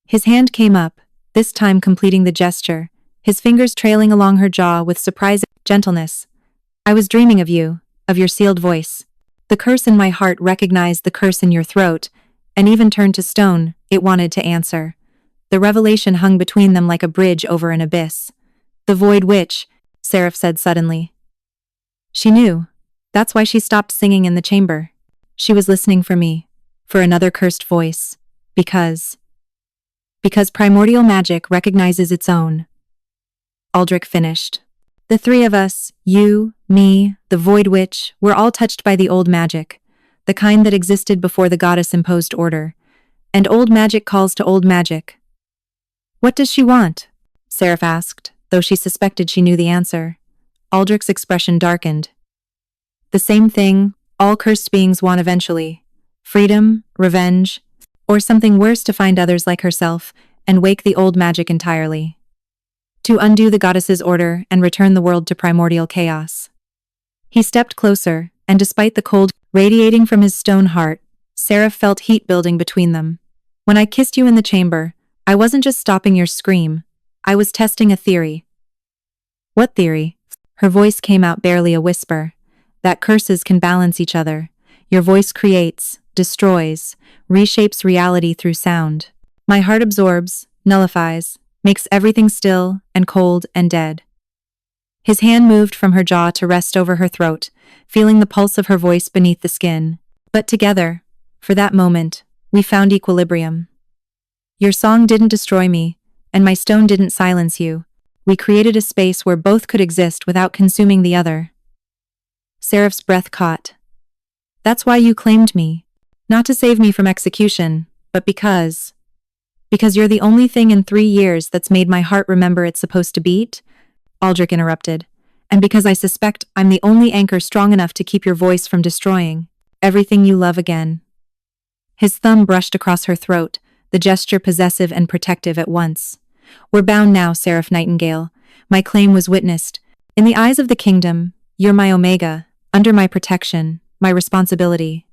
His hand came up, this time completing the gesture, his fingers trailing along her jaw with surprising gentleness. I was dreaming of you, of your sealed voice. The curse in my heart recognized the curse in your throat, and even turned to stone, it wanted to answer. The revelation hung between them like a bridge over an abyss. The void witch, Seraph said suddenly. She knew. That's why she stopped singing in the chamber. She was listening for me, for another cursed voice. Because primordial magic recognizes its own. Aldrich finished. The 3 of us, you, me, the Void Witch, were all touched by the old magic, the kind that existed before the goddess imposed order. And old magic calls to old magic. What does she want? Seraph asked, though she suspected she knew the answer. Aldrich's expression darkened. The same thing all cursed beings want eventually. Freedom, revenge, or something worse, to find others like herself and wake the old magic entirely. To undo the goddess's order and return the world to primordial chaos. He stepped closer, and despite the cold radiating from his stone heart, Seraph felt heat building between them. When I kissed you in the chamber, I wasn't just stopping your scream. I was testing a theory. What theory? Her voice came out barely a whisper. That curses can balance each other. Your voice creates, destroys, reshapes reality through sound. My heart absorbs, nullifies, makes everything still and cold and dead. His hand moved from her jaw to rest over her throat, feeling the pulse of her voice beneath the skin. But together, for that moment, we found equilibrium. Your song didn't destroy me, and my stone didn't silence you. We created a space where both could exist without consuming the other. Seraph's breath caught. That's why you claimed me. Not to save me from execution, but because you're the only thing in 3 years that's made my heart remember it's supposed to beat? Aldrich interrupted. And because I suspect I'm the only anchor strong enough to keep your voice from destroying everything you love again. His thumb brushed across her throat, the gesture possessive and protective at once. We're bound now, Seraph Nightingale. My claim was witnessed. In the eyes of the kingdom, you're my omega, under my protection, my responsibility.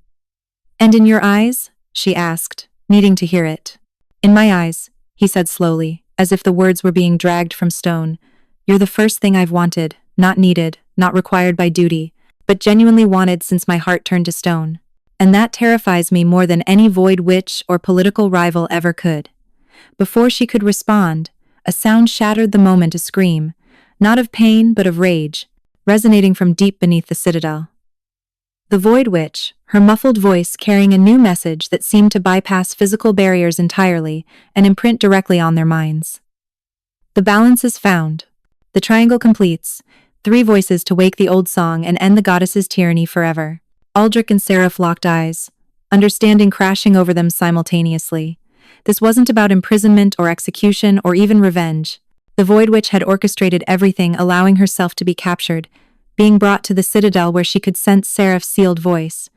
And in your eyes? She asked, needing to hear it. In my eyes, he said slowly, as if the words were being dragged from stone. You're the first thing I've wanted, not needed, not required by duty, but genuinely wanted since my heart turned to stone. And that terrifies me more than any void witch or political rival ever could. Before she could respond, a sound shattered the moment, a scream, not of pain but of rage, resonating from deep beneath the citadel. The Void Witch, her muffled voice carrying a new message that seemed to bypass physical barriers entirely and imprint directly on their minds. The balance is found. The triangle completes, 3 voices to wake the old song and end the goddess's tyranny forever. Aldrich and Seraph locked eyes, understanding crashing over them simultaneously. This wasn't about imprisonment or execution or even revenge. The Void Witch had orchestrated everything, allowing herself to be captured, being brought to the citadel where she could sense Seraph's sealed voice,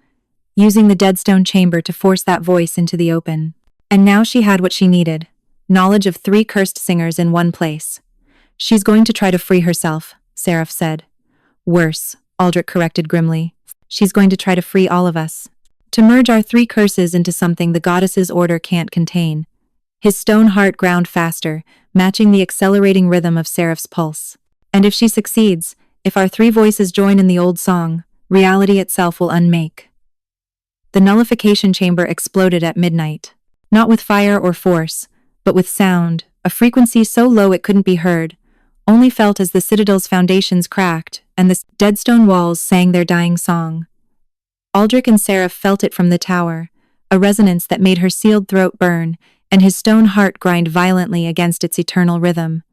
using the Deadstone chamber to force that voice into the open. And now she had what she needed, knowledge of 3 cursed singers in one place. She's going to try to free herself, Seraph said. Worse, Aldrich corrected grimly. She's going to try to free all of us. To merge our 3 curses into something the goddess's order can't contain. His stone heart ground faster, matching the accelerating rhythm of Seraph's pulse. And if she succeeds, if our 3 voices join in the old song, reality itself will unmake. The nullification chamber exploded at midnight. Not with fire or force, but with sound, a frequency so low it couldn't be heard, only felt as the citadel's foundations cracked and the deadstone walls sang their dying song. Aldrich and Seraph felt it from the tower, a resonance that made her sealed throat burn and his stone heart grind violently against its eternal rhythm.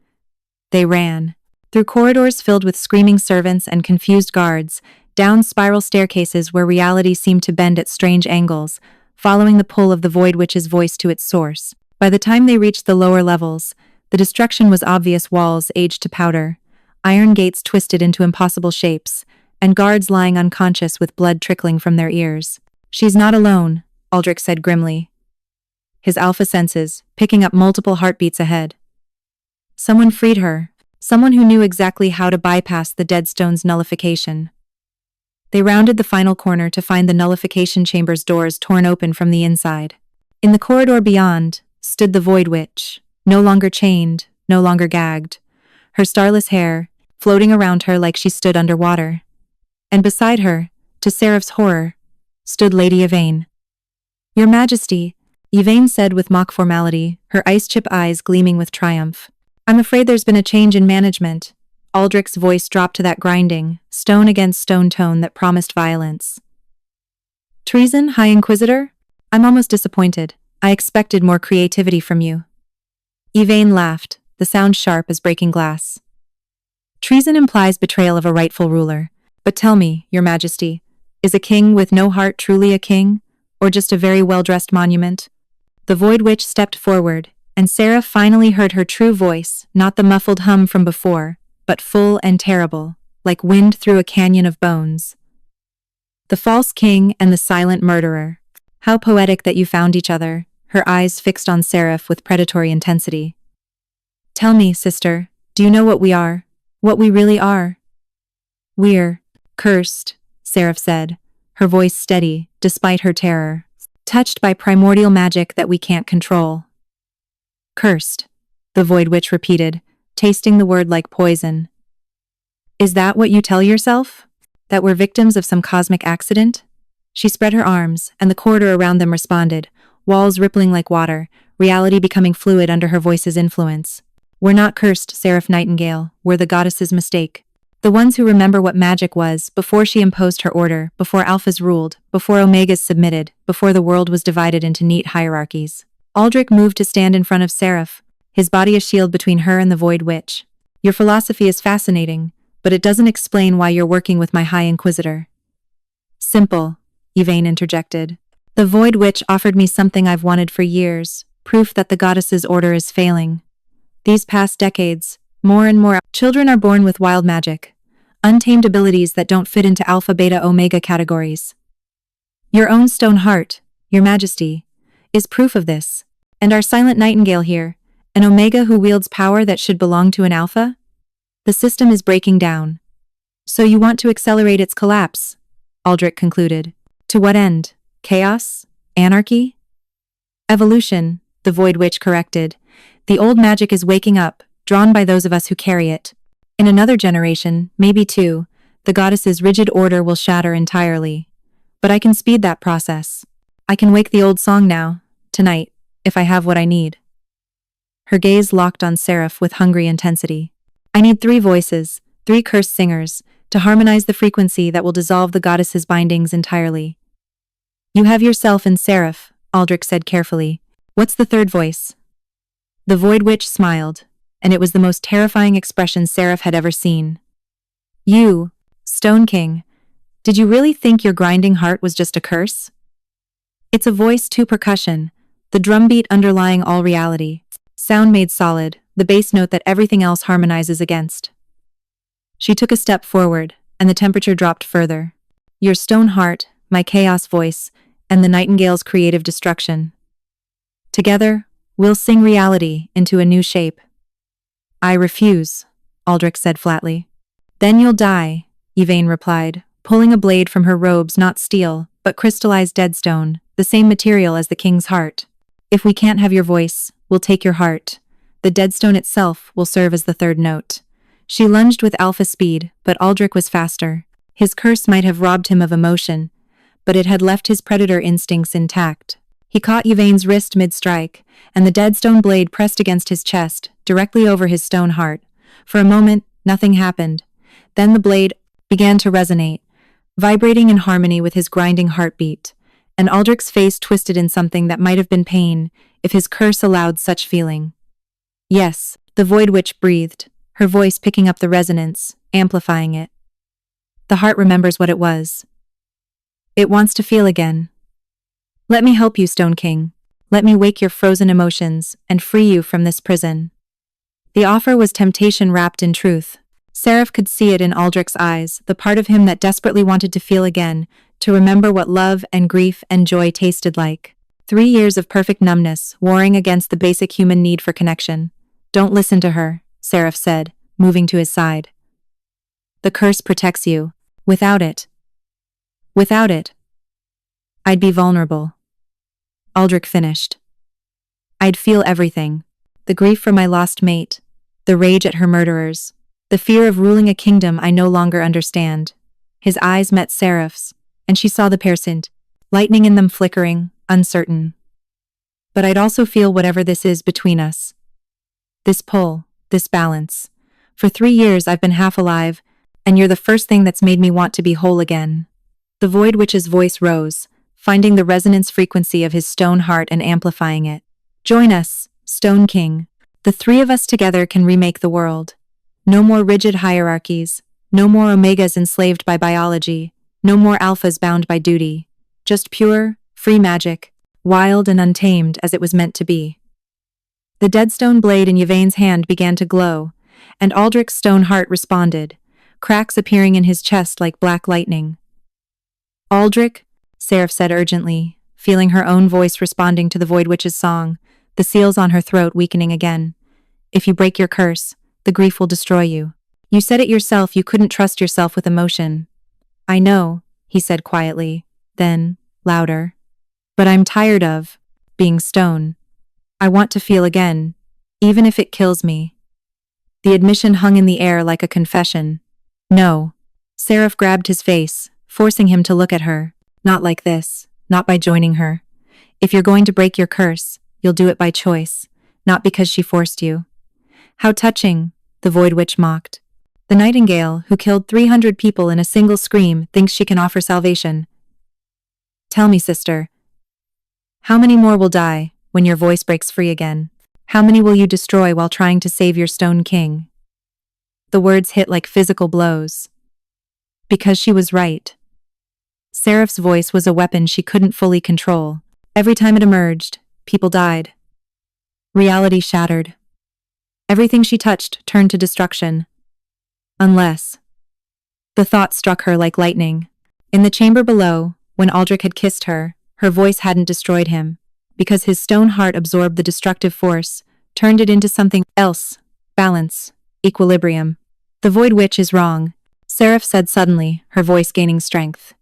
They ran. Through corridors filled with screaming servants and confused guards, down spiral staircases where reality seemed to bend at strange angles, following the pull of the Void Witch's voice to its source. By the time they reached the lower levels, the destruction was obvious: walls aged to powder, iron gates twisted into impossible shapes, and guards lying unconscious with blood trickling from their ears. She's not alone, Aldrich said grimly, his alpha senses picking up multiple heartbeats ahead. Someone freed her, someone who knew exactly how to bypass the Deadstone's nullification. They rounded the final corner to find the nullification chamber's doors torn open from the inside. In the corridor beyond stood the Void Witch, no longer chained, no longer gagged, her starless hair floating around her like she stood underwater. And beside her, to Seraph's horror, stood Lady Yvain. Your Majesty, Yvain said with mock formality, her ice-chip eyes gleaming with triumph. I'm afraid there's been a change in management. Aldrich's voice dropped to that grinding, stone against stone tone that promised violence. Treason, High Inquisitor? I'm almost disappointed. I expected more creativity from you. Yvain laughed, the sound sharp as breaking glass. Treason implies betrayal of a rightful ruler. But tell me, Your Majesty, is a king with no heart truly a king, or just a very well-dressed monument? The Void Witch stepped forward, and Seraph finally heard her true voice, not the muffled hum from before, but full and terrible, like wind through a canyon of bones. The false king and the silent murderer. How poetic that you found each other, her eyes fixed on Seraph with predatory intensity. Tell me, sister, do you know what we are? What we really are? We're cursed, Seraph said, her voice steady, despite her terror, touched by primordial magic that we can't control. Cursed, the Void Witch repeated, tasting the word like poison. Is that what you tell yourself? That we're victims of some cosmic accident? She spread her arms, and the corridor around them responded, walls rippling like water, reality becoming fluid under her voice's influence. We're not cursed, Seraph Nightingale, we're the goddess's mistake. The ones who remember what magic was before she imposed her order, before alphas ruled, before omegas submitted, before the world was divided into neat hierarchies. Aldrich moved to stand in front of Seraph, his body a shield between her and the Void Witch. Your philosophy is fascinating, but it doesn't explain why you're working with my High Inquisitor. Simple, Yvain interjected. The Void Witch offered me something I've wanted for years, proof that the goddess's order is failing. These past decades, more and more children are born with wild magic, untamed abilities that don't fit into alpha, beta, omega categories. Your own stone heart, Your Majesty, is proof of this. And our silent nightingale here, an omega who wields power that should belong to an alpha? The system is breaking down. So you want to accelerate its collapse, Aldrich concluded. To what end? Chaos? Anarchy? Evolution, the Void Witch corrected. The old magic is waking up, drawn by those of us who carry it. In another generation, maybe 2, the goddess's rigid order will shatter entirely. But I can speed that process. I can wake the old song now, tonight, if I have what I need. Her gaze locked on Seraph with hungry intensity. I need 3 voices, 3 cursed singers, to harmonize the frequency that will dissolve the goddess's bindings entirely. You have yourself and Seraph, Aldrich said carefully. What's the 3rd voice? The Void Witch smiled, and it was the most terrifying expression Seraph had ever seen. You, Stone King, did you really think your grinding heart was just a curse? It's a voice to percussion, the drumbeat underlying all reality. Sound made solid, the bass note that everything else harmonizes against. She took a step forward, and the temperature dropped further. Your stone heart, my chaos voice, and the nightingale's creative destruction. Together, we'll sing reality into a new shape. I refuse, Aldrich said flatly. Then you'll die, Yvain replied, pulling a blade from her robes, not steel, but crystallized deadstone, the same material as the king's heart. If we can't have your voice, we'll take your heart. The deadstone itself will serve as the 3rd note. She lunged with alpha speed, but Aldrich was faster. His curse might have robbed him of emotion, but it had left his predator instincts intact. He caught Yvain's wrist mid-strike, and the deadstone blade pressed against his chest, directly over his stone heart. For a moment, nothing happened. Then the blade began to resonate, vibrating in harmony with his grinding heartbeat, and Aldrich's face twisted in something that might have been pain if his curse allowed such feeling. Yes, the Void Witch breathed, her voice picking up the resonance, amplifying it. The heart remembers what it was. It wants to feel again. Let me help you, Stone King. Let me wake your frozen emotions and free you from this prison. The offer was temptation wrapped in truth. Seraph could see it in Aldrich's eyes, the part of him that desperately wanted to feel again, to remember what love and grief and joy tasted like. 3 years of perfect numbness, warring against the basic human need for connection. Don't listen to her, Seraph said, moving to his side. The curse protects you. Without it, I'd be vulnerable. Aldrich finished. I'd feel everything. The grief for my lost mate, the rage at her murderers, the fear of ruling a kingdom I no longer understand. His eyes met Seraph's, and she saw the pair scint, lightning in them flickering, uncertain. But I'd also feel whatever this is between us. This pull, this balance. For 3 years I've been half alive, and you're the first thing that's made me want to be whole again. The Void Witch's voice rose, finding the resonance frequency of his stone heart and amplifying it. Join us, Stone King. The 3 of us together can remake the world. No more rigid hierarchies, no more omegas enslaved by biology, no more alphas bound by duty. Just pure, free magic, wild and untamed as it was meant to be. The deadstone blade in Yvain's hand began to glow, and Aldrich's stone heart responded, cracks appearing in his chest like black lightning. Aldrich, Seraph said urgently, feeling her own voice responding to the Void Witch's song, the seals on her throat weakening again. If you break your curse, the grief will destroy you. You said it yourself, you couldn't trust yourself with emotion. I know, he said quietly, then, louder. But I'm tired of being stone. I want to feel again, even if it kills me. The admission hung in the air like a confession. No. Seraph grabbed his face, forcing him to look at her. Not like this, not by joining her. If you're going to break your curse, you'll do it by choice, not because she forced you. How touching, the Void Witch mocked. The nightingale, who killed 300 people in a single scream, thinks she can offer salvation. Tell me, sister. How many more will die when your voice breaks free again? How many will you destroy while trying to save your Stone King? The words hit like physical blows. Because she was right. Seraph's voice was a weapon she couldn't fully control. Every time it emerged, people died. Reality shattered. Everything she touched turned to destruction. Unless. The thought struck her like lightning. In the chamber below, when Aldrich had kissed her, her voice hadn't destroyed him. Because his stone heart absorbed the destructive force, turned it into something else. Balance. Equilibrium. The Void Witch is wrong, Seraph said suddenly, her voice gaining strength.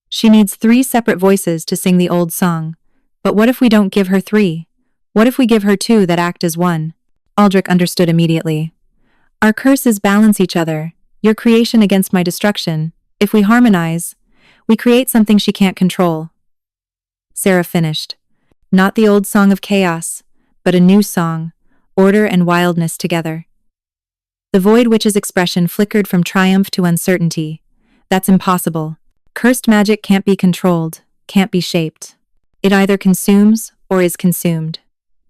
She needs 3 separate voices to sing the old song. But what if we don't give her 3? What if we give her 2 that act as one? Aldrich understood immediately. Our curses balance each other, your creation against my destruction. If we harmonize, We create something she can't control. Sarah finished. Not the old song of chaos, but a new song, order and wildness together. The Void Witch's expression flickered from triumph to uncertainty. That's impossible. Cursed magic can't be controlled, can't be shaped. It either consumes or is consumed.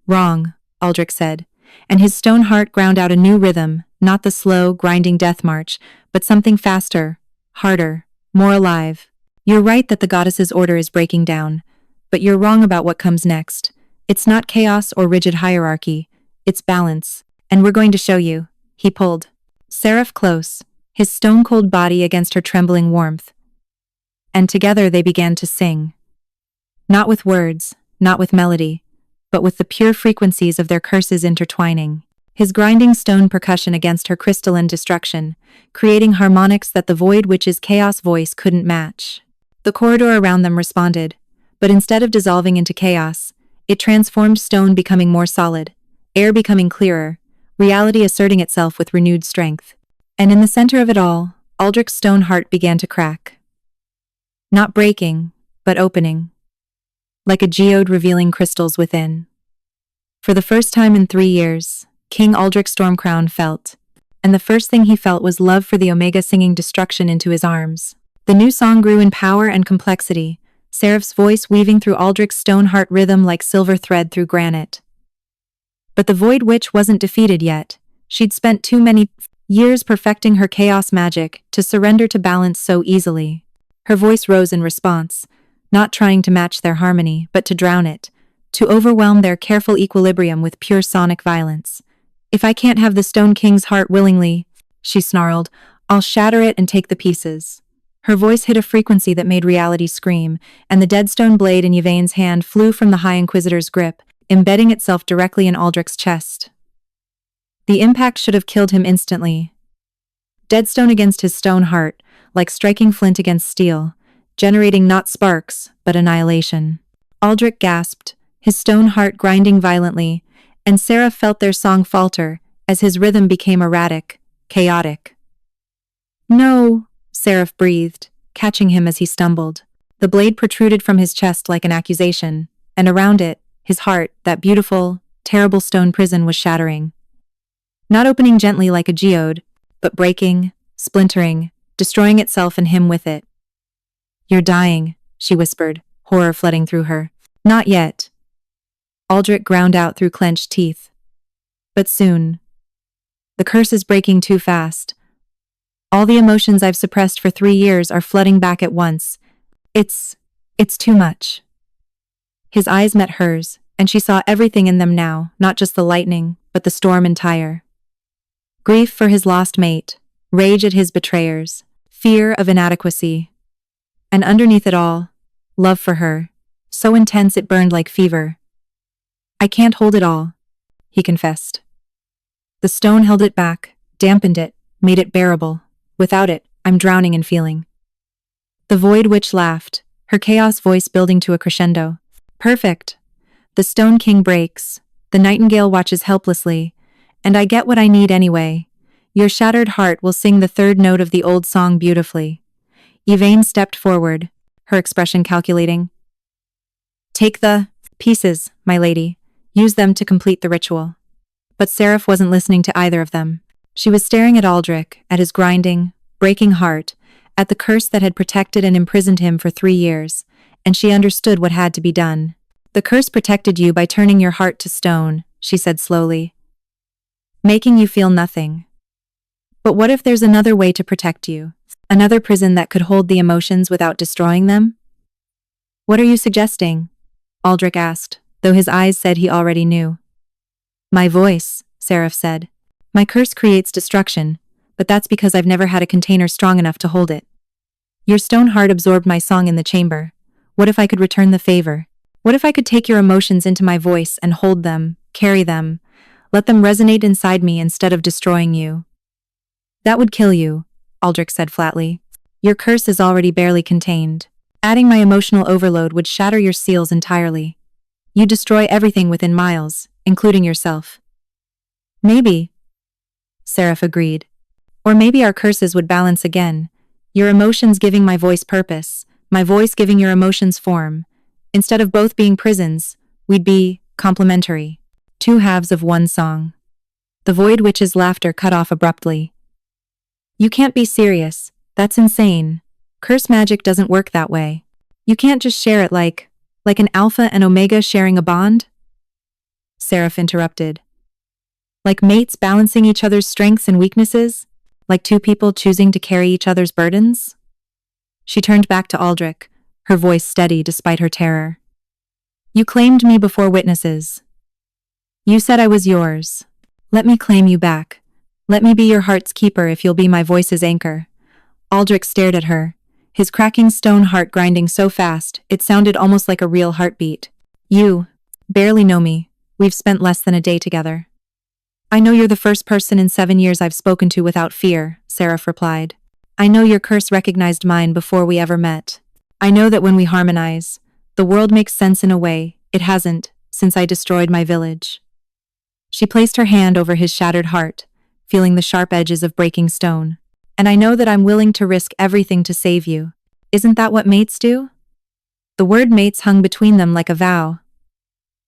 Wrong, Aldrich said, and his stone heart ground out a new rhythm, not the slow, grinding death march, but something faster, harder, more alive. You're right that the goddess's order is breaking down, but you're wrong about what comes next. It's not chaos or rigid hierarchy, it's balance, and we're going to show you. He pulled Seraph close, his stone-cold body against her trembling warmth. And together they began to sing. Not with words, not with melody, but with the pure frequencies of their curses intertwining. His grinding stone percussion against her crystalline destruction, creating harmonics that the Void Witch's chaos voice couldn't match. The corridor around them responded, but instead of dissolving into chaos, it transformed stone becoming more solid, air becoming clearer, reality asserting itself with renewed strength. And in the center of it all, Aldrich's stone heart began to crack. Not breaking, but opening. Like a geode revealing crystals within. For the first time in 3 years, King Aldrich Stormcrown felt, and the first thing he felt was love for the Omega singing destruction into his arms. The new song grew in power and complexity, Seraph's voice weaving through Aldrich's stone heart rhythm like silver thread through granite. But the Void Witch wasn't defeated yet. She'd spent too many years perfecting her chaos magic to surrender to balance so easily. Her voice rose in response, not trying to match their harmony, but to drown it, to overwhelm their careful equilibrium with pure sonic violence. If I can't have the Stone King's heart willingly, she snarled, I'll shatter it and take the pieces. Her voice hit a frequency that made reality scream, and the dead stone blade in Yvain's hand flew from the High Inquisitor's grip, embedding itself directly in Aldrich's chest. The impact should have killed him instantly. Dead stone against his stone heart, like striking flint against steel, generating not sparks, but annihilation. Aldrich gasped, his stone heart grinding violently, and Sarah felt their song falter as his rhythm became erratic, chaotic. No, Seraph breathed, catching him as he stumbled. The blade protruded from his chest like an accusation, and around it, his heart, that beautiful, terrible stone prison, was shattering. Not opening gently like a geode, but breaking, splintering, destroying itself and him with it. You're dying, she whispered, horror flooding through her. Not yet. Aldrich ground out through clenched teeth. But soon. The curse is breaking too fast. All the emotions I've suppressed for 3 years are flooding back at once. It's too much. His eyes met hers, and she saw everything in them now, not just the lightning, but the storm entire. Grief for his lost mate, rage at his betrayers, fear of inadequacy. And underneath it all, love for her, so intense it burned like fever. I can't hold it all, he confessed. The stone held it back, dampened it, made it bearable. Without it, I'm drowning in feeling. The Void Witch laughed, her chaos voice building to a crescendo. Perfect. The Stone King breaks, the nightingale watches helplessly, and I get what I need anyway. Your shattered heart will sing the third note of the old song beautifully. Yvain stepped forward, her expression calculating. Take the pieces, my lady. Use them to complete the ritual. But Seraph wasn't listening to either of them. She was staring at Aldrich, at his grinding, breaking heart, at the curse that had protected and imprisoned him for 3 years, and she understood what had to be done. The curse protected you by turning your heart to stone, she said slowly, making you feel nothing. But what if there's another way to protect you? Another prison that could hold the emotions without destroying them? What are you suggesting? Aldrich asked, though his eyes said he already knew. My voice, Seraph said. My curse creates destruction, but that's because I've never had a container strong enough to hold it. Your stone heart absorbed my song in the chamber. What if I could return the favor? What if I could take your emotions into my voice and hold them, carry them, let them resonate inside me instead of destroying you? That would kill you, Aldrich said flatly. Your curse is already barely contained. Adding my emotional overload would shatter your seals entirely. You destroy everything within miles, including yourself. Maybe, Seraph agreed. Or maybe our curses would balance again, your emotions giving my voice purpose, my voice giving your emotions form. Instead of both being prisons, we'd be complementary. Two halves of one song. The Void Witch's laughter cut off abruptly. You can't be serious. That's insane. Curse magic doesn't work that way. You can't just share it like an alpha and omega sharing a bond? Seraph interrupted. Like mates balancing each other's strengths and weaknesses? Like two people choosing to carry each other's burdens? She turned back to Aldrich, her voice steady despite her terror. You claimed me before witnesses. You said I was yours. Let me claim you back. Let me be your heart's keeper if you'll be my voice's anchor. Aldrich stared at her, his cracking stone heart grinding so fast it sounded almost like a real heartbeat. You barely know me. We've spent less than a day together. I know you're the first person in 7 years I've spoken to without fear, Seraph replied. I know your curse recognized mine before we ever met. I know that when we harmonize, the world makes sense in a way it hasn't since I destroyed my village. She placed her hand over his shattered heart, feeling the sharp edges of breaking stone. And I know that I'm willing to risk everything to save you. Isn't that what mates do? The word mates hung between them like a vow.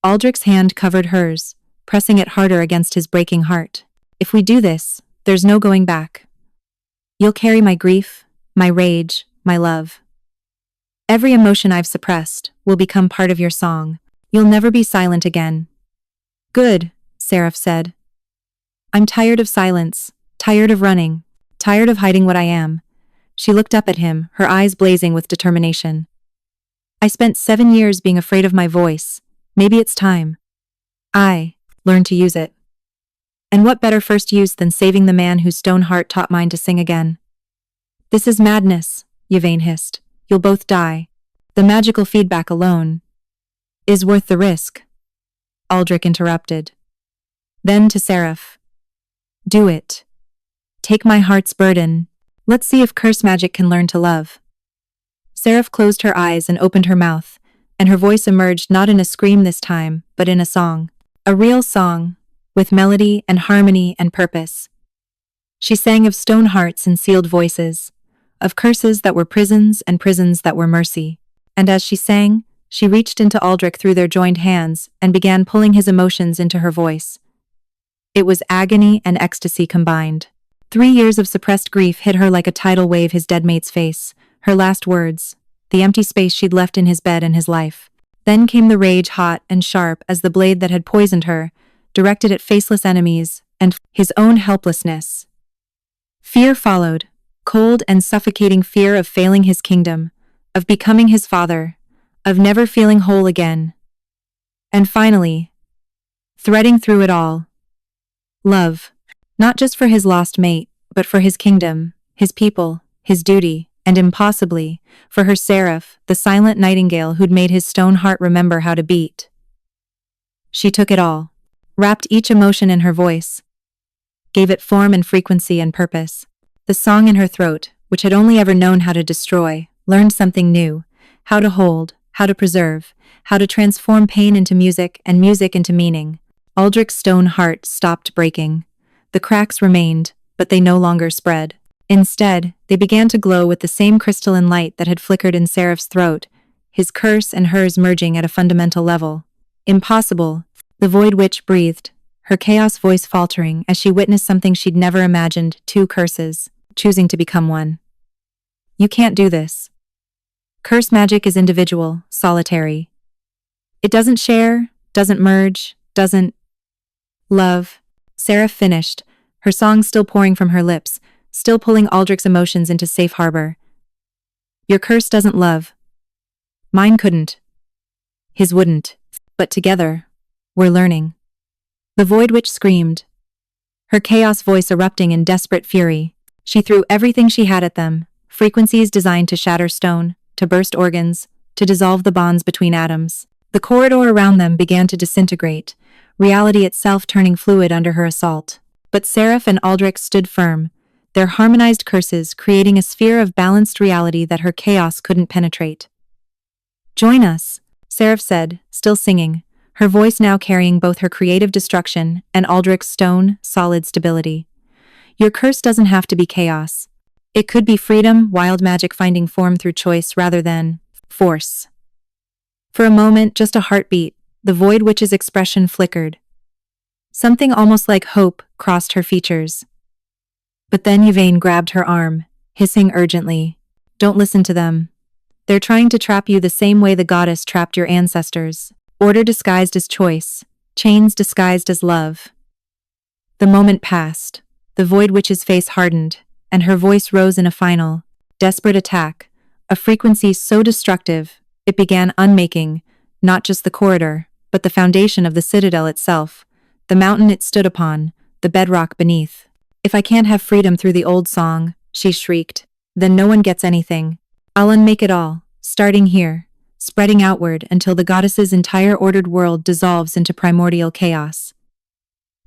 Aldrich's hand covered hers, pressing it harder against his breaking heart. If we do this, there's no going back. You'll carry my grief, my rage, my love. Every emotion I've suppressed will become part of your song. You'll never be silent again. Good, Seraph said. I'm tired of silence, tired of running, tired of hiding what I am. She looked up at him, her eyes blazing with determination. I spent 7 years being afraid of my voice. Maybe it's time I learned to use it. And what better first use than saving the man whose stone heart taught mine to sing again? This is madness, Yvain hissed. You'll both die. The magical feedback alone is worth the risk. Aldrich interrupted. Then to Seraph. Do it. Take my heart's burden. Let's see if curse magic can learn to love. Seraph closed her eyes and opened her mouth, and her voice emerged not in a scream this time, but in a song. A real song, with melody and harmony and purpose. She sang of stone hearts and sealed voices, of curses that were prisons and prisons that were mercy. And as she sang, she reached into Aldrich through their joined hands and began pulling his emotions into her voice. It was agony and ecstasy combined. 3 years of suppressed grief hit her like a tidal wave his dead mate's face, her last words, the empty space she'd left in his bed and his life. Then came the rage hot and sharp as the blade that had poisoned her, directed at faceless enemies, and his own helplessness. Fear followed, cold and suffocating fear of failing his kingdom, of becoming his father, of never feeling whole again. And finally, threading through it all, love, not just for his lost mate, but for his kingdom, his people, his duty, and impossibly, for her Seraph, the silent nightingale who'd made his stone heart remember how to beat. She took it all, wrapped each emotion in her voice, gave it form and frequency and purpose. The song in her throat, which had only ever known how to destroy, learned something new, how to hold, how to preserve, how to transform pain into music and music into meaning. Aldrich's stone heart stopped breaking. The cracks remained, but they no longer spread. Instead, they began to glow with the same crystalline light that had flickered in Seraph's throat, his curse and hers merging at a fundamental level. Impossible, the Void Witch breathed, her chaos voice faltering as she witnessed something she'd never imagined, 2 curses, choosing to become one. You can't do this. Curse magic is individual, solitary. It doesn't share, doesn't merge, doesn't love. Seraph finished, her song still pouring from her lips, still pulling Aldrich's emotions into safe harbor. Your curse doesn't love. Mine couldn't. His wouldn't. But together, we're learning. The Void Witch screamed, her chaos voice erupting in desperate fury. She threw everything she had at them, frequencies designed to shatter stone, to burst organs, to dissolve the bonds between atoms. The corridor around them began to disintegrate, reality itself turning fluid under her assault. But Seraph and Aldrich stood firm, their harmonized curses creating a sphere of balanced reality that her chaos couldn't penetrate. Join us, Seraph said, still singing, her voice now carrying both her creative destruction and Aldrich's stone, solid stability. Your curse doesn't have to be chaos. It could be freedom, wild magic finding form through choice rather than force. For a moment, just a heartbeat, the Void Witch's expression flickered. Something almost like hope crossed her features. But then Yvain grabbed her arm, hissing urgently, "Don't listen to them. They're trying to trap you the same way the goddess trapped your ancestors. Order disguised as choice, chains disguised as love." The moment passed. The Void Witch's face hardened, and her voice rose in a final, desperate attack, a frequency so destructive, it began unmaking, not just the corridor, but the foundation of the citadel itself, the mountain it stood upon, the bedrock beneath. "If I can't have freedom through the old song," she shrieked, "then no one gets anything. I'll unmake it all, starting here, spreading outward until the goddess's entire ordered world dissolves into primordial chaos."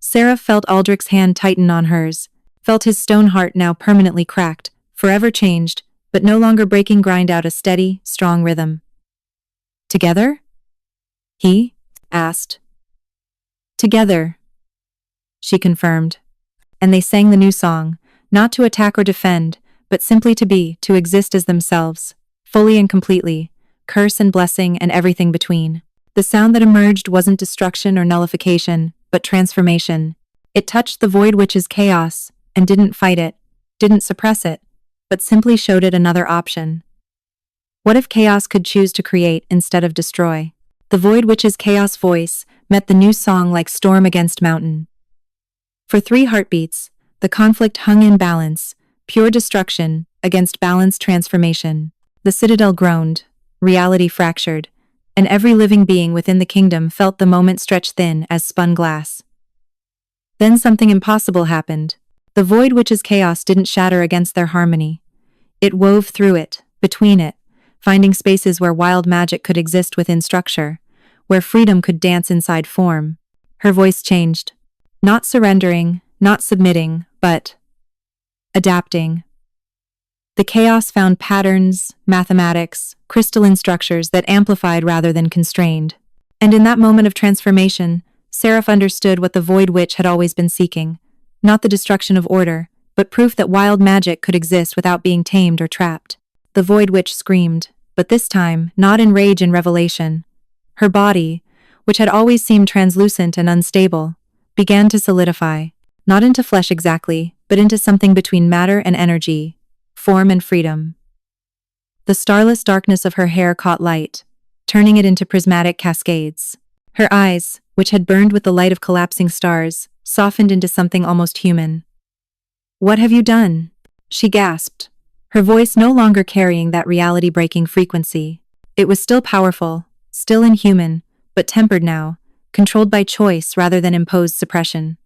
Seraph felt Aldrich's hand tighten on hers, felt his stone heart now permanently cracked, forever changed, but no longer breaking, grind out a steady, strong rhythm. "Together?" he asked. "Together," she confirmed. And they sang the new song, not to attack or defend, but simply to be, to exist as themselves, fully and completely, curse and blessing and everything between. The sound that emerged wasn't destruction or nullification, but transformation. It touched the Void Witch's chaos, and didn't fight it, didn't suppress it, but simply showed it another option. What if chaos could choose to create instead of destroy? The Void Witch's chaos voice met the new song like storm against mountain. For 3 heartbeats, the conflict hung in balance, pure destruction against balanced transformation. The citadel groaned, reality fractured, and every living being within the kingdom felt the moment stretch thin as spun glass. Then something impossible happened. The Void Witch's chaos didn't shatter against their harmony. It wove through it, between it, finding spaces where wild magic could exist within structure, where freedom could dance inside form. Her voice changed. Not surrendering, not submitting, but adapting. The chaos found patterns, mathematics, crystalline structures that amplified rather than constrained. And in that moment of transformation, Seraph understood what the Void Witch had always been seeking. Not the destruction of order, but proof that wild magic could exist without being tamed or trapped. The Void Witch screamed, but this time, not in rage and revelation. Her body, which had always seemed translucent and unstable, began to solidify, not into flesh exactly, but into something between matter and energy, form and freedom. The starless darkness of her hair caught light, turning it into prismatic cascades. Her eyes, which had burned with the light of collapsing stars, softened into something almost human. "What have you done?" she gasped, her voice no longer carrying that reality-breaking frequency. It was still powerful, still inhuman, but tempered now, controlled by choice rather than imposed suppression.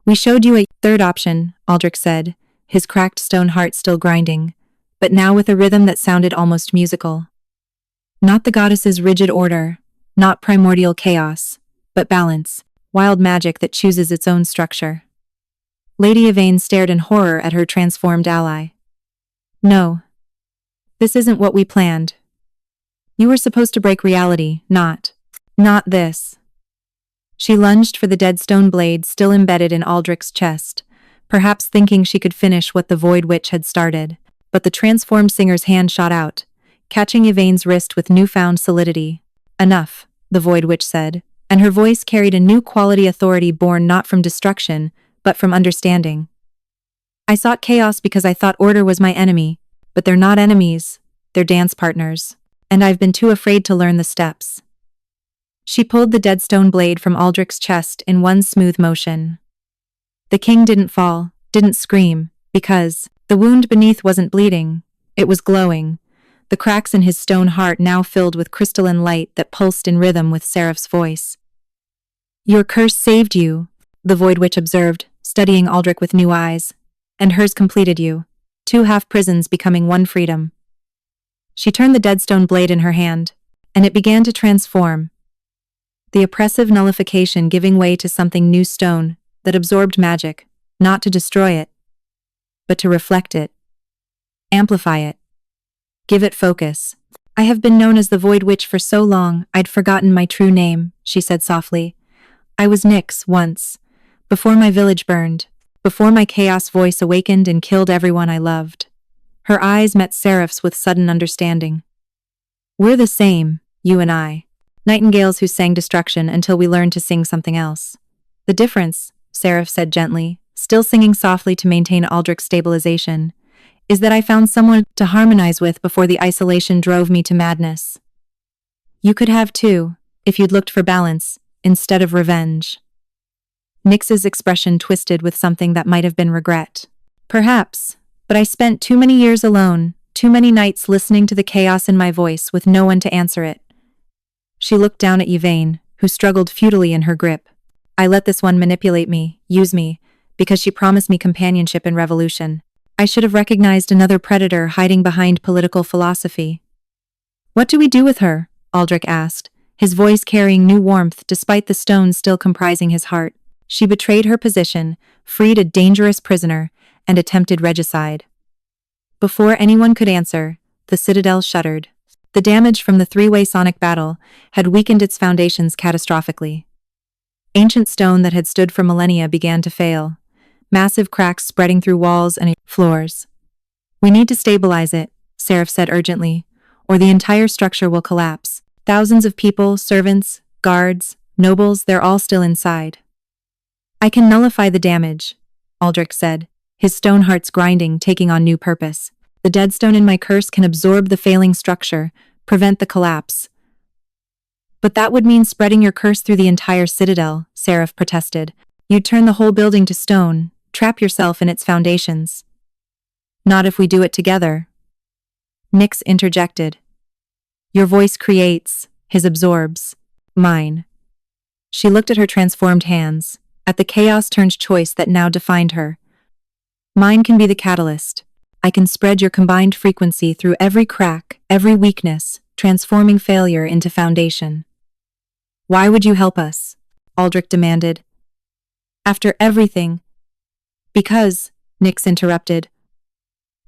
"We showed you a third option," Aldrich said, his cracked stone heart still grinding, but now with a rhythm that sounded almost musical. Not the goddess's rigid order, not primordial chaos, but balance, wild magic that chooses its own structure. Lady Yvain stared in horror at her transformed ally. "No. This isn't what we planned. You were supposed to break reality, not this." She lunged for the dead stone blade still embedded in Aldrich's chest, perhaps thinking she could finish what the Void Witch had started. But the transformed singer's hand shot out, catching Yvain's wrist with newfound solidity. "Enough," the Void Witch said, and her voice carried a new quality authority born not from destruction, but from understanding. "I sought chaos because I thought order was my enemy, but they're not enemies, they're dance partners, and I've been too afraid to learn the steps." She pulled the dead stone blade from Aldrich's chest in one smooth motion. The king didn't fall, didn't scream, because the wound beneath wasn't bleeding, it was glowing, the cracks in his stone heart now filled with crystalline light that pulsed in rhythm with Seraph's voice. "Your curse saved you," the Void Witch observed, studying Aldrich with new eyes, "and hers completed you, 2 half-prisons becoming 1 freedom." She turned the dead stone blade in her hand, and it began to transform, the oppressive nullification giving way to something new stone that absorbed magic, not to destroy it, but to reflect it, amplify it, give it focus. "I have been known as the Void Witch for so long I'd forgotten my true name," she said softly. "I was Nyx once, before my village burned, before my chaos voice awakened and killed everyone I loved. Her eyes met Seraph's with sudden understanding. We're the same, you and I. Nightingales who sang destruction until we learned to sing something else. The difference, Seraph said gently, still singing softly to maintain Aldrich's stabilization, is that I found someone to harmonize with before the isolation drove me to madness. You could have too, if you'd looked for balance, instead of revenge. Nyx's expression twisted with something that might have been regret. Perhaps, but I spent too many years alone, too many nights listening to the chaos in my voice with no one to answer it. She looked down at Yvain, who struggled futilely in her grip. I let this one manipulate me, use me, because she promised me companionship and revolution. I should have recognized another predator hiding behind political philosophy. What do we do with her? Aldrich asked, his voice carrying new warmth despite the stones still comprising his heart. She betrayed her position, freed a dangerous prisoner, and attempted regicide. Before anyone could answer, the citadel shuddered. The damage from the three-way sonic battle had weakened its foundations catastrophically. Ancient stone that had stood for millennia began to fail, massive cracks spreading through walls and floors. We need to stabilize it, Seraph said urgently, or the entire structure will collapse. Thousands of people, servants, guards, nobles, they're all still inside. I can nullify the damage, Aldrich said, his stone hearts grinding, taking on new purpose. The dead stone in my curse can absorb the failing structure, prevent the collapse. But that would mean spreading your curse through the entire citadel, Seraph protested. You'd turn the whole building to stone, trap yourself in its foundations. Not if we do it together. Nyx interjected. Your voice creates, his absorbs, mine. She looked at her transformed hands, at the chaos-turned choice that now defined her. Mine can be the catalyst. I can spread your combined frequency through every crack, every weakness, transforming failure into foundation. Why would you help us? Aldrich demanded. After everything. Because, Nyx interrupted.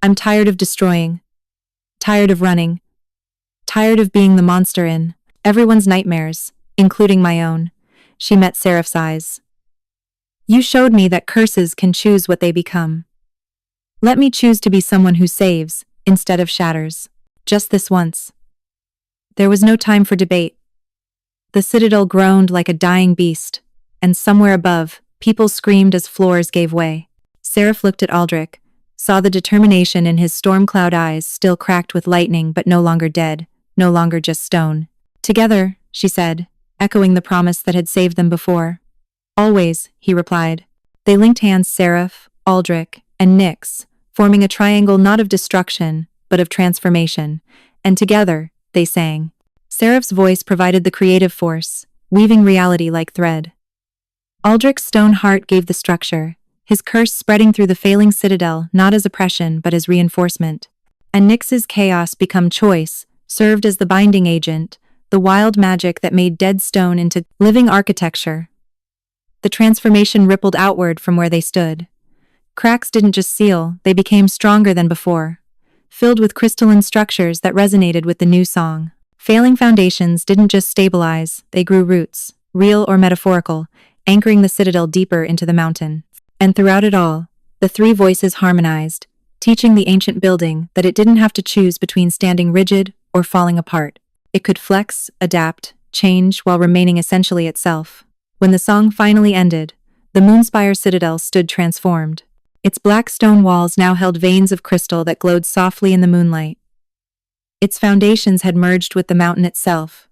I'm tired of destroying. Tired of running. Tired of being the monster in everyone's nightmares, including my own. She met Seraph's eyes. You showed me that curses can choose what they become. Let me choose to be someone who saves, instead of shatters. Just this once. There was no time for debate. The citadel groaned like a dying beast, and somewhere above, people screamed as floors gave way. Seraph looked at Aldrich, saw the determination in his storm cloud eyes still cracked with lightning but no longer dead, no longer just stone. Together, she said, echoing the promise that had saved them before. Always, he replied. They linked hands, Seraph, Aldrich, and Nyx, forming a triangle not of destruction, but of transformation, and together, they sang. Seraph's voice provided the creative force, weaving reality like thread. Aldrich's stone heart gave the structure, his curse spreading through the failing citadel not as oppression but as reinforcement. And Nyx's chaos become choice, served as the binding agent, the wild magic that made dead stone into living architecture. The transformation rippled outward from where they stood. Cracks didn't just seal, they became stronger than before, filled with crystalline structures that resonated with the new song. Failing foundations didn't just stabilize, they grew roots, real or metaphorical, anchoring the citadel deeper into the mountain. And throughout it all, the three voices harmonized, teaching the ancient building that it didn't have to choose between standing rigid or falling apart. It could flex, adapt, change while remaining essentially itself. When the song finally ended, the Moonspire Citadel stood transformed. Its black stone walls now held veins of crystal that glowed softly in the moonlight. Its foundations had merged with the mountain itself,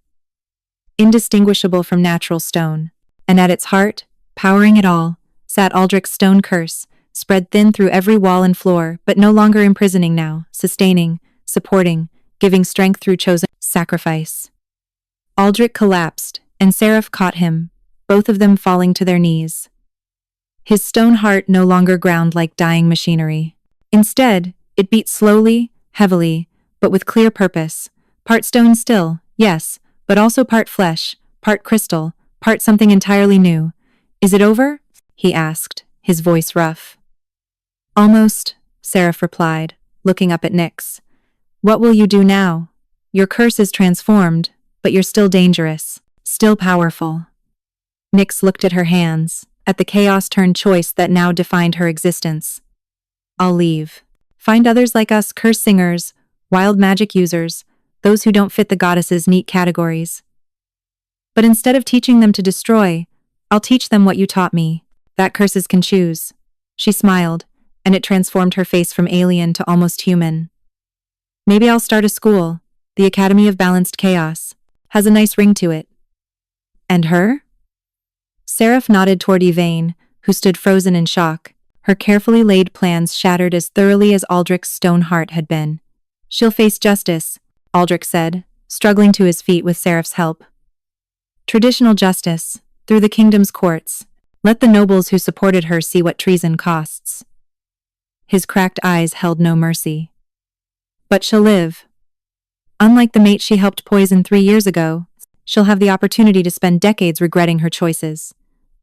indistinguishable from natural stone. And at its heart, powering it all, sat Aldrich's stone curse, spread thin through every wall and floor, but no longer imprisoning now, sustaining, supporting, giving strength through chosen sacrifice. Aldrich collapsed, and Seraph caught him, both of them falling to their knees. His stone heart no longer ground like dying machinery. Instead, it beat slowly, heavily, but with clear purpose. Part stone still, yes, but also part flesh, part crystal, part something entirely new. Is it over? He asked, his voice rough. Almost, Seraph replied, looking up at Nyx. What will you do now? Your curse is transformed, but you're still dangerous, still powerful. Nyx looked at her hands, at the chaos-turned choice that now defined her existence. I'll leave. Find others like us, curse singers, wild magic users, those who don't fit the goddess's neat categories. But instead of teaching them to destroy, I'll teach them what you taught me, that curses can choose. She smiled, and it transformed her face from alien to almost human. Maybe I'll start a school, the Academy of Balanced Chaos. Has a nice ring to it. And her? Seraph nodded toward Yvain, who stood frozen in shock, her carefully laid plans shattered as thoroughly as Aldrich's stone heart had been. She'll face justice, Aldrich said, struggling to his feet with Seraph's help. Traditional justice, through the kingdom's courts. Let the nobles who supported her see what treason costs. His cracked eyes held no mercy. But she'll live. Unlike the mate she helped poison 3 years ago, she'll have the opportunity to spend decades regretting her choices.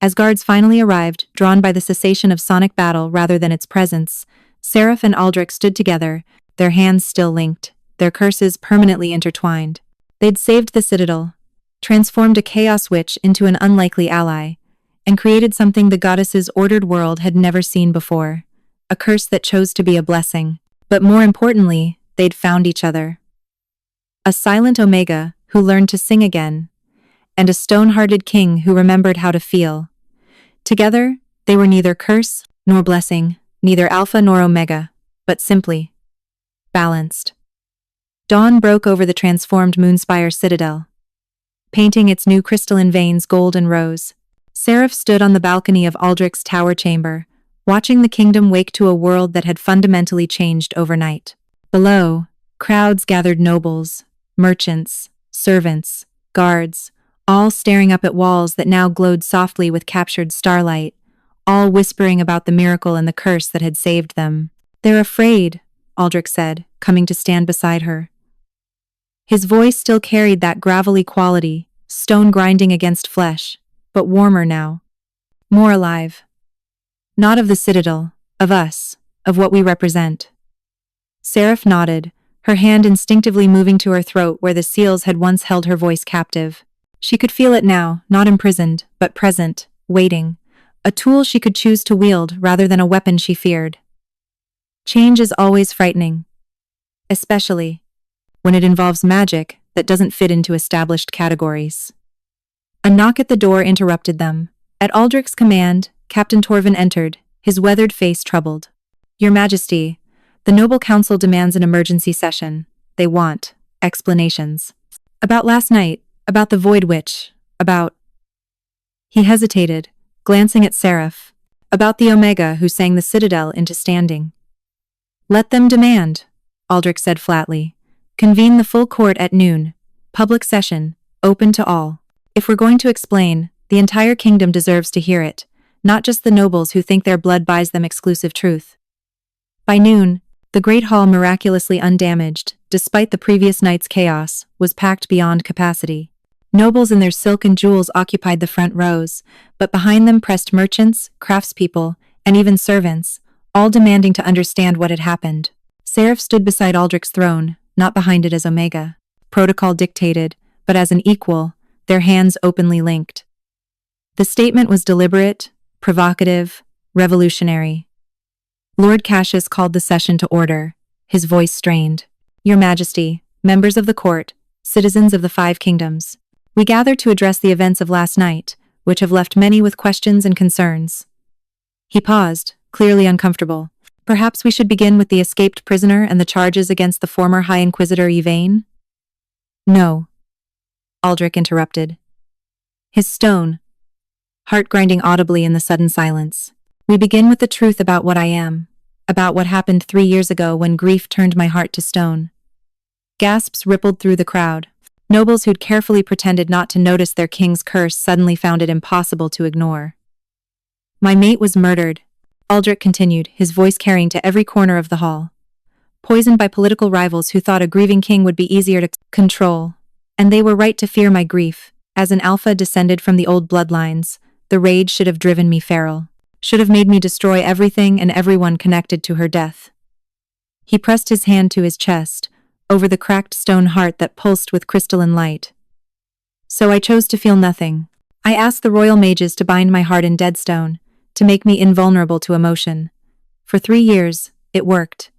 As guards finally arrived, drawn by the cessation of sonic battle rather than its presence, Seraph and Aldrich stood together, their hands still linked, their curses permanently intertwined. They'd saved the Citadel, transformed a chaos witch into an unlikely ally, and created something the goddess's ordered world had never seen before. A curse that chose to be a blessing. But more importantly, they'd found each other. A silent Omega who learned to sing again, and a stone-hearted king who remembered how to feel. Together, they were neither curse nor blessing, neither Alpha nor Omega, but simply balanced. Dawn broke over the transformed Moonspire Citadel, painting its new crystalline veins gold and rose. Seraph stood on the balcony of Aldrich's tower chamber, watching the kingdom wake to a world that had fundamentally changed overnight. Below, crowds gathered, nobles, merchants, servants, guards, all staring up at walls that now glowed softly with captured starlight, all whispering about the miracle and the curse that had saved them. "They're afraid," Aldrich said, coming to stand beside her. His voice still carried that gravelly quality, stone grinding against flesh, but warmer now. More alive. Not of the Citadel, of us, of what we represent. Seraph nodded, her hand instinctively moving to her throat where the seals had once held her voice captive. She could feel it now, not imprisoned, but present, waiting. A tool she could choose to wield rather than a weapon she feared. Change is always frightening. Especially when it involves magic that doesn't fit into established categories. A knock at the door interrupted them. At Aldrich's command, Captain Torvin entered, his weathered face troubled. "Your Majesty, the Noble Council demands an emergency session. They want explanations. About last night, about the Void Witch, about—" He hesitated, glancing at Seraph. "About the Omega who sang the Citadel into standing." "Let them demand," Aldrich said flatly. "Convene the full court at noon. Public session, open to all. If we're going to explain, the entire kingdom deserves to hear it, not just the nobles who think their blood buys them exclusive truth." By noon, the Great Hall, miraculously undamaged, despite the previous night's chaos, was packed beyond capacity. Nobles in their silk and jewels occupied the front rows, but behind them pressed merchants, craftspeople, and even servants, all demanding to understand what had happened. Seraph stood beside Aldrich's throne, not behind it as Omega. Protocol dictated, but as an equal, their hands openly linked. The statement was deliberate, provocative, revolutionary. Lord Cassius called the session to order, his voice strained. "Your Majesty, members of the court, citizens of the 5 kingdoms, we gather to address the events of last night, which have left many with questions and concerns." He paused, clearly uncomfortable. "Perhaps we should begin with the escaped prisoner and the charges against the former High Inquisitor Yvain?" "No," Aldrich interrupted, his stone heart grinding audibly in the sudden silence. "We begin with the truth about what I am, about what happened 3 years ago when grief turned my heart to stone." Gasps rippled through the crowd. Nobles who'd carefully pretended not to notice their king's curse suddenly found it impossible to ignore. "My mate was murdered," Aldrich continued, his voice carrying to every corner of the hall. "Poisoned by political rivals who thought a grieving king would be easier to control. And they were right to fear my grief. As an alpha descended from the old bloodlines, the rage should have driven me feral. Should have made me destroy everything and everyone connected to her death." He pressed his hand to his chest, over the cracked stone heart that pulsed with crystalline light. "So I chose to feel nothing. I asked the royal mages to bind my heart in dead stone, to make me invulnerable to emotion. For 3 years, it worked.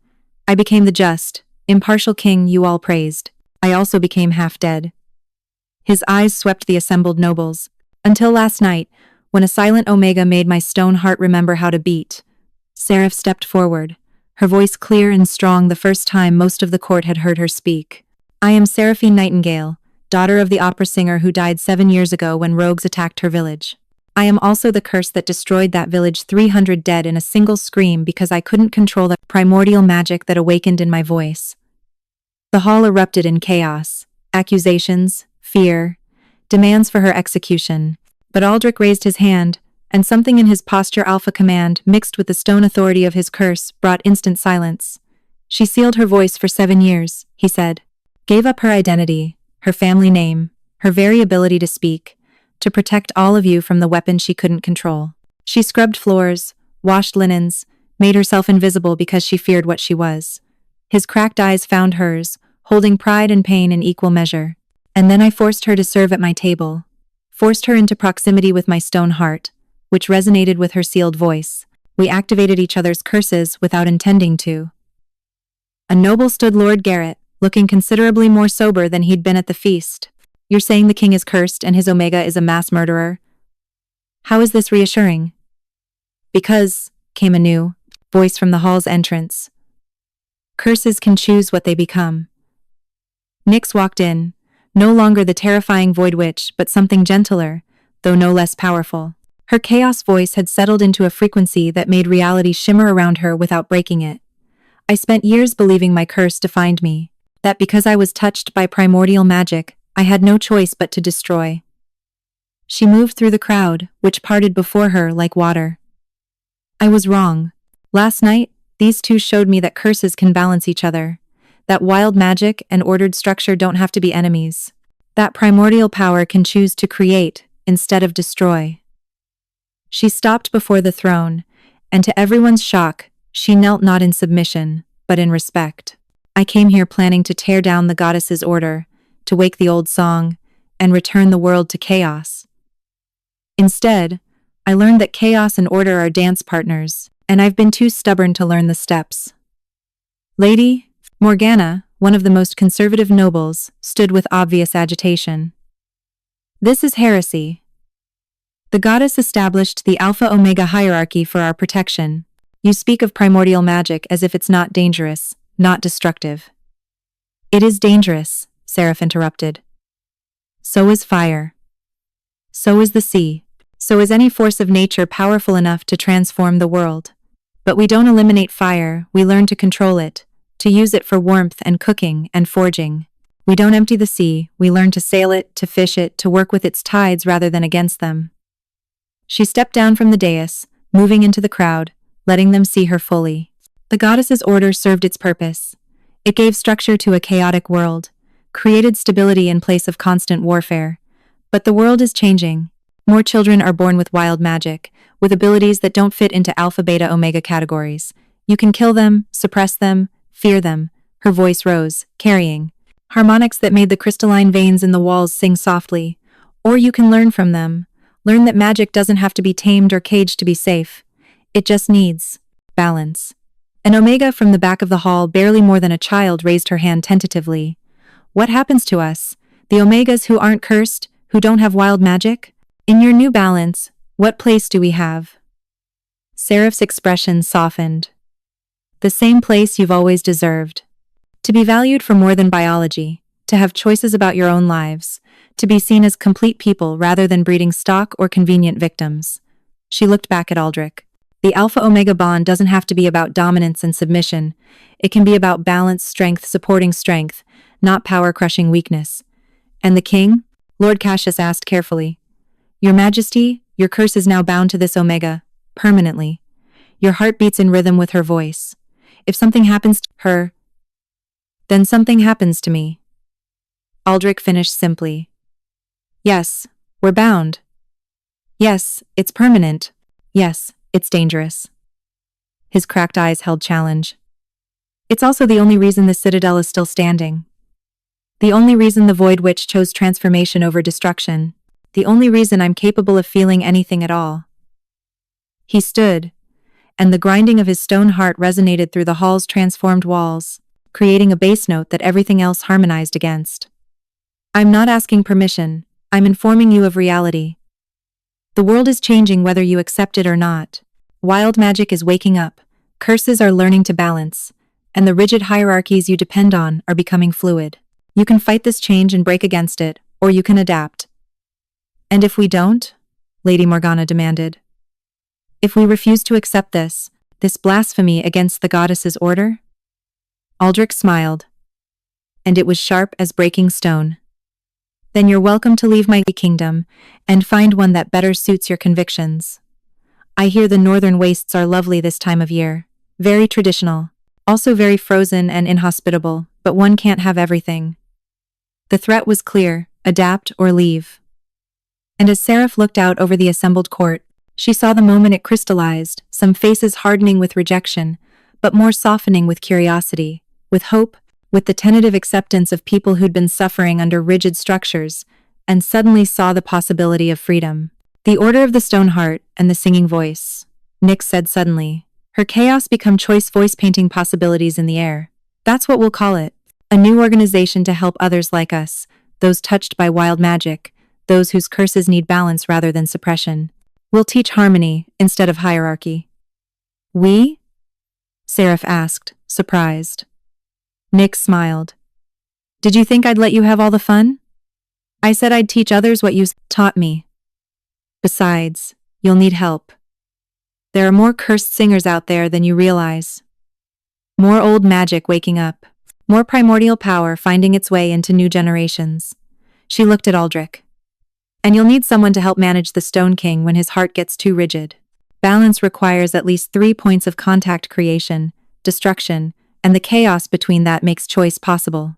I became the just, impartial king you all praised. I also became half dead. His eyes swept the assembled nobles. Until last night, when a silent Omega made my stone heart remember how to beat. Seraph stepped forward, her voice clear and strong the first time most of the court had heard her speak. I am Seraphine Nightingale, daughter of the opera singer who died 7 years ago when rogues attacked her village. I am also the curse that destroyed that village, 300 dead in a single scream because I couldn't control the primordial magic that awakened in my voice. The hall erupted in chaos, accusations, fear, demands for her execution. But Aldrich raised his hand, and something in his posture alpha command mixed with the stone authority of his curse brought instant silence. She sealed her voice for 7 years, he said. Gave up her identity, her family name, her very ability to speak, to protect all of you from the weapon she couldn't control. She scrubbed floors, washed linens, made herself invisible because she feared what she was. His cracked eyes found hers, holding pride and pain in equal measure. And then I forced her to serve at my table. Forced her into proximity with my stone heart, which resonated with her sealed voice. We activated each other's curses without intending to. A noble stood Lord Garrett, looking considerably more sober than he'd been at the feast. You're saying the king is cursed and his Omega is a mass murderer? How is this reassuring? Because, came a new voice from the hall's entrance. Curses can choose what they become. Nyx walked in, no longer the terrifying Void Witch, but something gentler, though no less powerful. Her chaos voice had settled into a frequency that made reality shimmer around her without breaking it. I spent years believing my curse defined me, that because I was touched by primordial magic, I had no choice but to destroy. She moved through the crowd, which parted before her like water. I was wrong. Last night, these two showed me that curses can balance each other. That wild magic and ordered structure don't have to be enemies. That primordial power can choose to create instead of destroy. She stopped before the throne, and to everyone's shock, she knelt not in submission, but in respect. I came here planning to tear down the goddess's order, to wake the old song, and return the world to chaos. Instead, I learned that chaos and order are dance partners, and I've been too stubborn to learn the steps. Lady Morgana, one of the most conservative nobles, stood with obvious agitation. This is heresy. The goddess established the Alpha-Omega hierarchy for our protection. You speak of primordial magic as if it's not dangerous, not destructive. It is dangerous, Seraph interrupted. So is fire. So is the sea. So is any force of nature powerful enough to transform the world. But we don't eliminate fire, we learn to control it, to use it for warmth and cooking and forging. We don't empty the sea, we learn to sail it, to fish it, to work with its tides rather than against them. She stepped down from the dais, moving into the crowd, letting them see her fully. The goddess's order served its purpose. It gave structure to a chaotic world, created stability in place of constant warfare. But the world is changing. More children are born with wild magic, with abilities that don't fit into Alpha, Beta, Omega categories. You can kill them, suppress them, fear them. Her voice rose, carrying harmonics that made the crystalline veins in the walls sing softly. Or you can learn from them. Learn that magic doesn't have to be tamed or caged to be safe. It just needs balance. An Omega from the back of the hall, barely more than a child, raised her hand tentatively. What happens to us, the Omegas who aren't cursed, who don't have wild magic? In your new balance, what place do we have? Seraph's expression softened. The same place you've always deserved. To be valued for more than biology, to have choices about your own lives, to be seen as complete people rather than breeding stock or convenient victims. She looked back at Aldrich. The Alpha-Omega bond doesn't have to be about dominance and submission. It can be about balance, strength supporting strength, not power-crushing weakness. And the king? Lord Cassius asked carefully. Your Majesty, your curse is now bound to this Omega, permanently. Your heart beats in rhythm with her voice. If something happens to her, then something happens to me. Aldrich finished simply. Yes, we're bound. Yes, it's permanent. Yes, it's dangerous. His cracked eyes held challenge. It's also the only reason the citadel is still standing. The only reason the Void Witch chose transformation over destruction. The only reason I'm capable of feeling anything at all. He stood, and the grinding of his stone heart resonated through the hall's transformed walls, creating a bass note that everything else harmonized against. I'm not asking permission, I'm informing you of reality. The world is changing whether you accept it or not. Wild magic is waking up, curses are learning to balance, and the rigid hierarchies you depend on are becoming fluid. You can fight this change and break against it, or you can adapt. And if we don't? Lady Morgana demanded. If we refuse to accept this blasphemy against the goddess's order? Aldrich smiled, and it was sharp as breaking stone. Then you're welcome to leave my kingdom and find one that better suits your convictions. I hear the northern wastes are lovely this time of year, very traditional, also very frozen and inhospitable, but one can't have everything. The threat was clear, adapt or leave. And as Seraph looked out over the assembled court, she saw the moment it crystallized, some faces hardening with rejection, but more softening with curiosity, with hope, with the tentative acceptance of people who'd been suffering under rigid structures, and suddenly saw the possibility of freedom. The Order of the Stone Heart and the Singing Voice, Nyx said suddenly. Her chaos become choice voice painting possibilities in the air. That's what we'll call it. A new organization to help others like us, those touched by wild magic, those whose curses need balance rather than suppression. We'll teach harmony instead of hierarchy. We? Seraph asked, surprised. Nyx smiled. Did you think I'd let you have all the fun? I said I'd teach others what you taught me. Besides, you'll need help. There are more cursed singers out there than you realize. More old magic waking up. More primordial power finding its way into new generations. She looked at Aldrich. And you'll need someone to help manage the Stone King when his heart gets too rigid. Balance requires at least 3 points of contact: creation, destruction, and the chaos between that makes choice possible.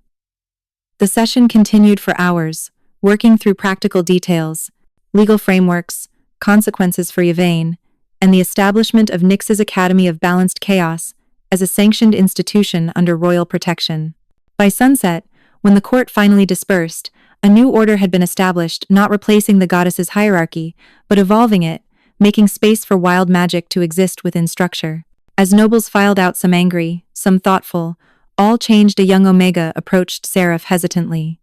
The session continued for hours, working through practical details, legal frameworks, consequences for Yvain, and the establishment of Nyx's Academy of Balanced Chaos as a sanctioned institution under royal protection. By sunset, when the court finally dispersed, a new order had been established, not replacing the goddess's hierarchy, but evolving it, making space for wild magic to exist within structure. As nobles filed out, some angry, some thoughtful, all changed, a young Omega approached Seraph hesitantly.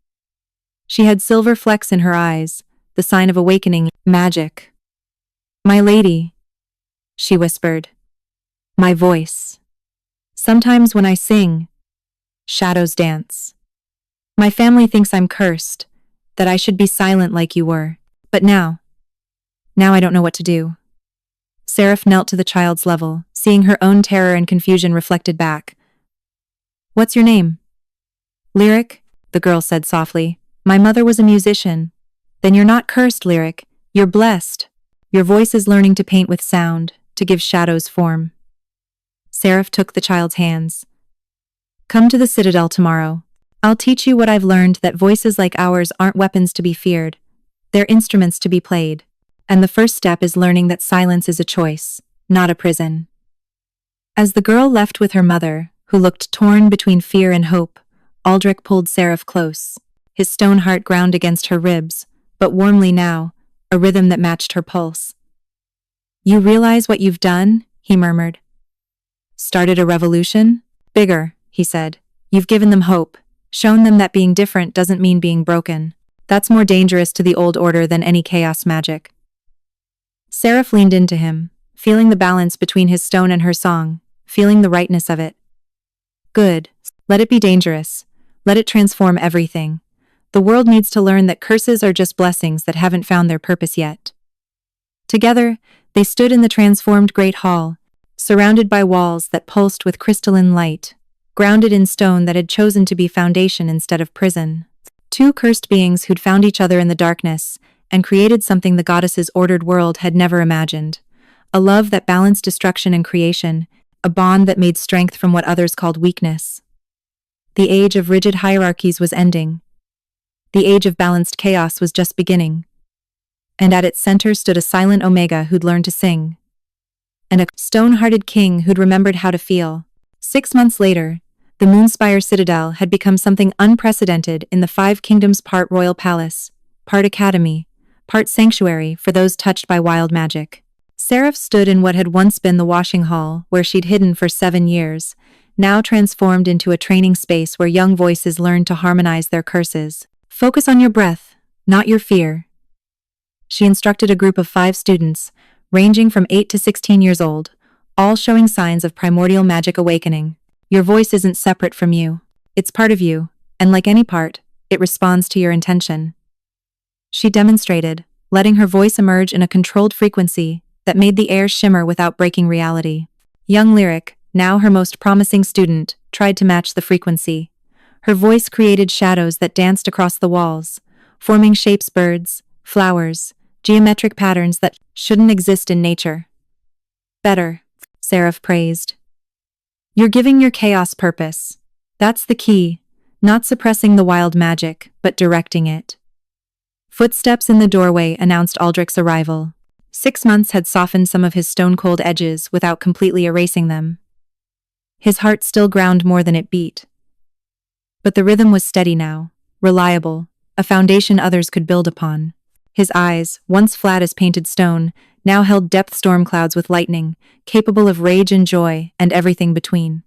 She had silver flecks in her eyes, the sign of awakening magic. My lady, she whispered. My voice. Sometimes when I sing, shadows dance. My family thinks I'm cursed, that I should be silent like you were. But now I don't know what to do. Seraph knelt to the child's level, seeing her own terror and confusion reflected back. What's your name? Lyric, the girl said softly. My mother was a musician. Then you're not cursed, Lyric. You're blessed. Your voice is learning to paint with sound, to give shadows form. Seraph took the child's hands. Come to the Citadel tomorrow. I'll teach you what I've learned, that voices like ours aren't weapons to be feared. They're instruments to be played. And the first step is learning that silence is a choice, not a prison. As the girl left with her mother, who looked torn between fear and hope, Aldrich pulled Seraph close. His stone heart ground against her ribs, but warmly now, a rhythm that matched her pulse. You realize what you've done? He murmured. Started a revolution? Bigger, he said. You've given them hope, shown them that being different doesn't mean being broken. That's more dangerous to the old order than any chaos magic. Seraph leaned into him, feeling the balance between his stone and her song, feeling the rightness of it. Good. Let it be dangerous. Let it transform everything. The world needs to learn that curses are just blessings that haven't found their purpose yet. Together, they stood in the transformed great hall, surrounded by walls that pulsed with crystalline light, grounded in stone that had chosen to be foundation instead of prison. Two cursed beings who'd found each other in the darkness and created something the goddess's ordered world had never imagined. A love that balanced destruction and creation, a bond that made strength from what others called weakness. The age of rigid hierarchies was ending. The age of balanced chaos was just beginning. And at its center stood a silent Omega who'd learned to sing. And a stone-hearted king who'd remembered how to feel. 6 months later, the Moonspire Citadel had become something unprecedented in the Five Kingdoms, part royal palace, part academy, part sanctuary for those touched by wild magic. Seraph stood in what had once been the washing hall, where she'd hidden for 7 years, now transformed into a training space where young voices learned to harmonize their curses. Focus on your breath, not your fear. She instructed a group of 5 students, ranging from 8 to 16 years old, all showing signs of primordial magic awakening. Your voice isn't separate from you. It's part of you, and like any part, it responds to your intention. She demonstrated, letting her voice emerge in a controlled frequency that made the air shimmer without breaking reality. Young Lyric, now her most promising student, tried to match the frequency. Her voice created shadows that danced across the walls, forming shapes, birds, flowers, geometric patterns that shouldn't exist in nature. Better, Seraph praised. You're giving your chaos purpose. That's the key, not suppressing the wild magic, but directing it. Footsteps in the doorway announced Aldrich's arrival. 6 months had softened some of his stone-cold edges without completely erasing them. His heart still ground more than it beat. But the rhythm was steady now, reliable, a foundation others could build upon. His eyes, once flat as painted stone, now held depth storm clouds with lightning, capable of rage and joy and everything between.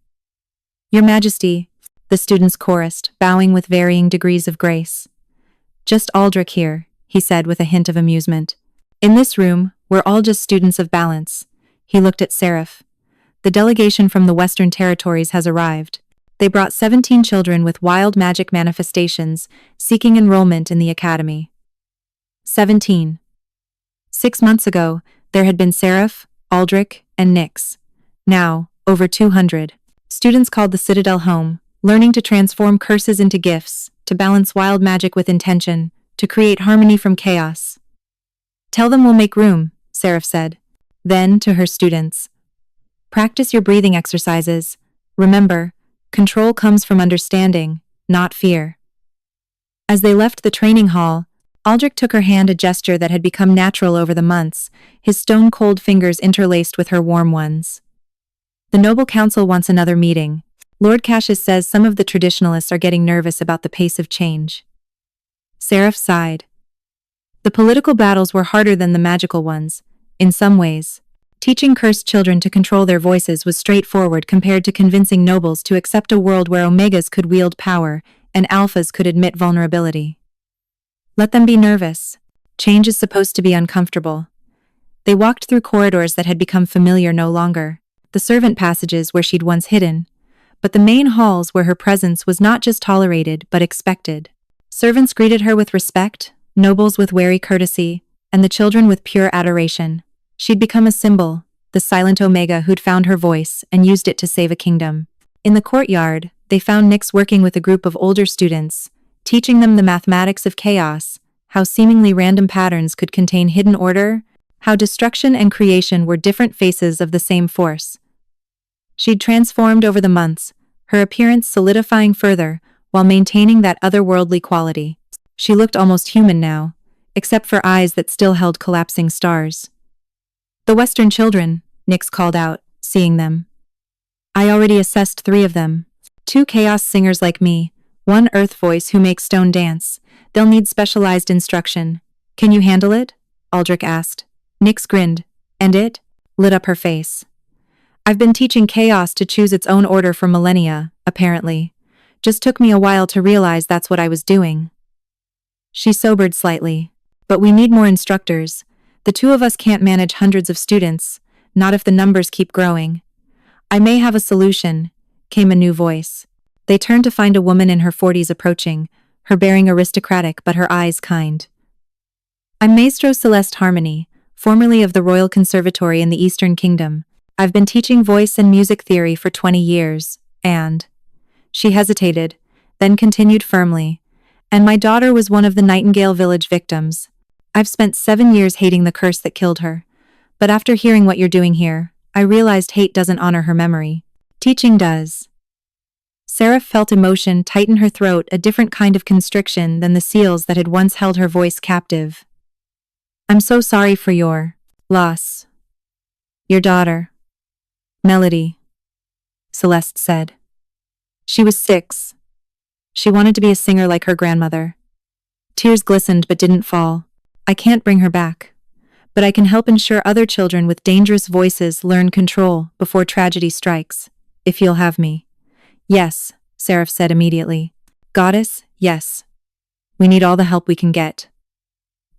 Your Majesty, the students chorused, bowing with varying degrees of grace. Just Aldrich here, he said with a hint of amusement. In this room, we're all just students of balance. He looked at Seraph. The delegation from the Western Territories has arrived. They brought 17 children with wild magic manifestations, seeking enrollment in the academy. 17. 6 months ago, there had been Seraph, Aldrich, and Nyx. Now, over 200. Students called the Citadel home, learning to transform curses into gifts, to balance wild magic with intention, to create harmony from chaos. Tell them we'll make room, Seraph said. Then, to her students. Practice your breathing exercises. Remember, control comes from understanding, not fear. As they left the training hall, Aldrich took her hand, a gesture that had become natural over the months, his stone-cold fingers interlaced with her warm ones. The Noble Council wants another meeting. Lord Cassius says some of the traditionalists are getting nervous about the pace of change. Seraph sighed. The political battles were harder than the magical ones, in some ways. Teaching cursed children to control their voices was straightforward compared to convincing nobles to accept a world where omegas could wield power and alphas could admit vulnerability. Let them be nervous. Change is supposed to be uncomfortable. They walked through corridors that had become familiar no longer, the servant passages where she'd once hidden, but the main halls where her presence was not just tolerated but expected. Servants greeted her with respect, nobles with wary courtesy, and the children with pure adoration. She'd become a symbol, the silent Omega who'd found her voice and used it to save a kingdom. In the courtyard, they found Nyx working with a group of older students, teaching them the mathematics of chaos, how seemingly random patterns could contain hidden order, how destruction and creation were different faces of the same force. She'd transformed over the months, her appearance solidifying further, while maintaining that otherworldly quality. She looked almost human now, except for eyes that still held collapsing stars. The Western children, Nyx called out, seeing them. I already assessed 3 of them. 2 chaos singers like me, 1 earth voice who makes stone dance. They'll need specialized instruction. Can you handle it? Aldrich asked. Nyx grinned, and it lit up her face. I've been teaching chaos to choose its own order for millennia, apparently. Just took me a while to realize that's what I was doing. She sobered slightly. But we need more instructors. The 2 of us can't manage hundreds of students, not if the numbers keep growing. I may have a solution, came a new voice. They turned to find a woman in her 40s approaching, her bearing aristocratic but her eyes kind. I'm Maestro Celeste Harmony, formerly of the Royal Conservatory in the Eastern Kingdom. I've been teaching voice and music theory for 20 years, and... She hesitated, then continued firmly. And my daughter was one of the Nightingale Village victims. I've spent 7 years hating the curse that killed her. But after hearing what you're doing here, I realized hate doesn't honor her memory. Teaching does. Seraph felt emotion tighten her throat, a different kind of constriction than the seals that had once held her voice captive. I'm so sorry for your loss. Your daughter. Melody. Celeste said. She was 6. She wanted to be a singer like her grandmother. Tears glistened but didn't fall. I can't bring her back. but I can help ensure other children with dangerous voices learn control before tragedy strikes, if you'll have me. Yes, Seraph said immediately. Goddess, yes. We need all the help we can get.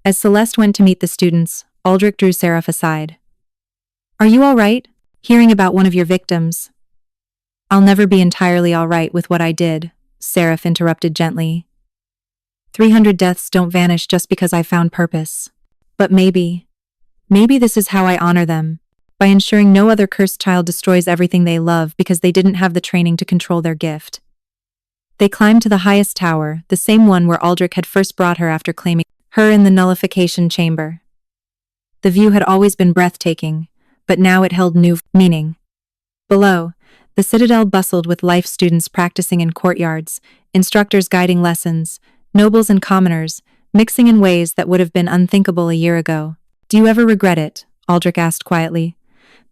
As Celeste went to meet the students, Aldrich drew Seraph aside. Are you all right? Hearing about one of your victims. I'll never be entirely all right with what I did, Seraph interrupted gently. 300 deaths don't vanish just because I found purpose. But maybe this is how I honor them, by ensuring no other cursed child destroys everything they love because they didn't have the training to control their gift. They climbed to the highest tower, the same one where Aldrich had first brought her after claiming her in the nullification chamber. The view had always been breathtaking, but now it held new meaning. Below, the citadel bustled with life students practicing in courtyards, instructors guiding lessons, nobles and commoners, mixing in ways that would have been unthinkable a year ago. Do you ever regret it? Aldrich asked quietly.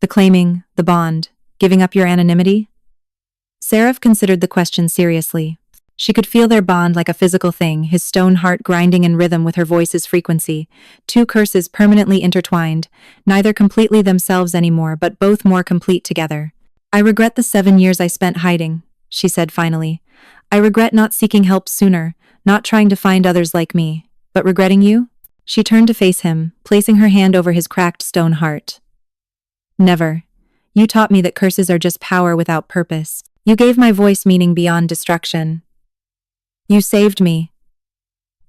The claiming, the bond, giving up your anonymity? Seraph considered the question seriously. She could feel their bond like a physical thing, his stone heart grinding in rhythm with her voice's frequency, two curses permanently intertwined, neither completely themselves anymore but both more complete together. I regret the 7 years I spent hiding, she said finally. I regret not seeking help sooner, not trying to find others like me, but regretting you? She turned to face him, placing her hand over his cracked stone heart. Never. You taught me that curses are just power without purpose. You gave my voice meaning beyond destruction. You saved me,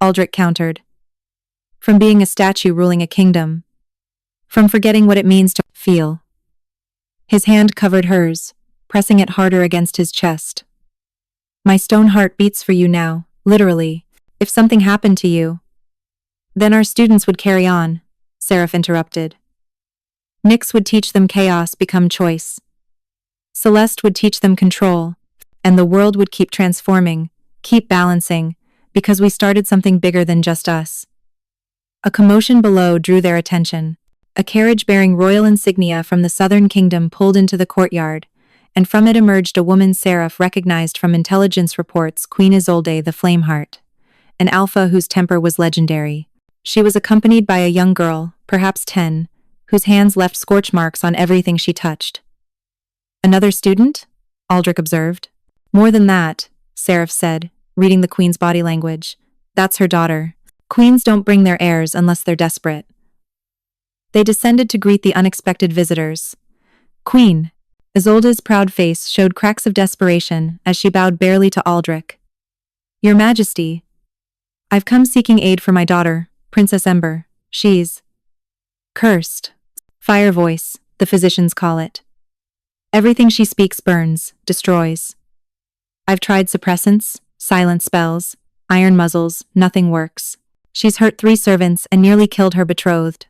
Aldrich countered. From being a statue ruling a kingdom. From forgetting what it means to feel. His hand covered hers, pressing it harder against his chest. My stone heart beats for you now, literally. If something happened to you, then our students would carry on, Seraph interrupted. Nyx would teach them chaos become choice. Celeste would teach them control, and the world would keep transforming, keep balancing, because we started something bigger than just us. A commotion below drew their attention. A carriage bearing royal insignia from the southern kingdom pulled into the courtyard, and from it emerged a woman Seraph recognized from intelligence reports, Queen Isolde the Flameheart, an alpha whose temper was legendary. She was accompanied by a young girl, perhaps 10, whose hands left scorch marks on everything she touched. Another student? Aldrich observed. More than that, Seraph said, reading the Queen's body language. That's her daughter. Queens don't bring their heirs unless they're desperate. They descended to greet the unexpected visitors. Queen. Isolde's proud face showed cracks of desperation as she bowed barely to Aldrich. Your Majesty. I've come seeking aid for my daughter, Princess Ember. She's cursed. Fire voice, the physicians call it. Everything she speaks burns, destroys. I've tried suppressants, silent spells, iron muzzles, nothing works. She's hurt 3 servants and nearly killed her betrothed.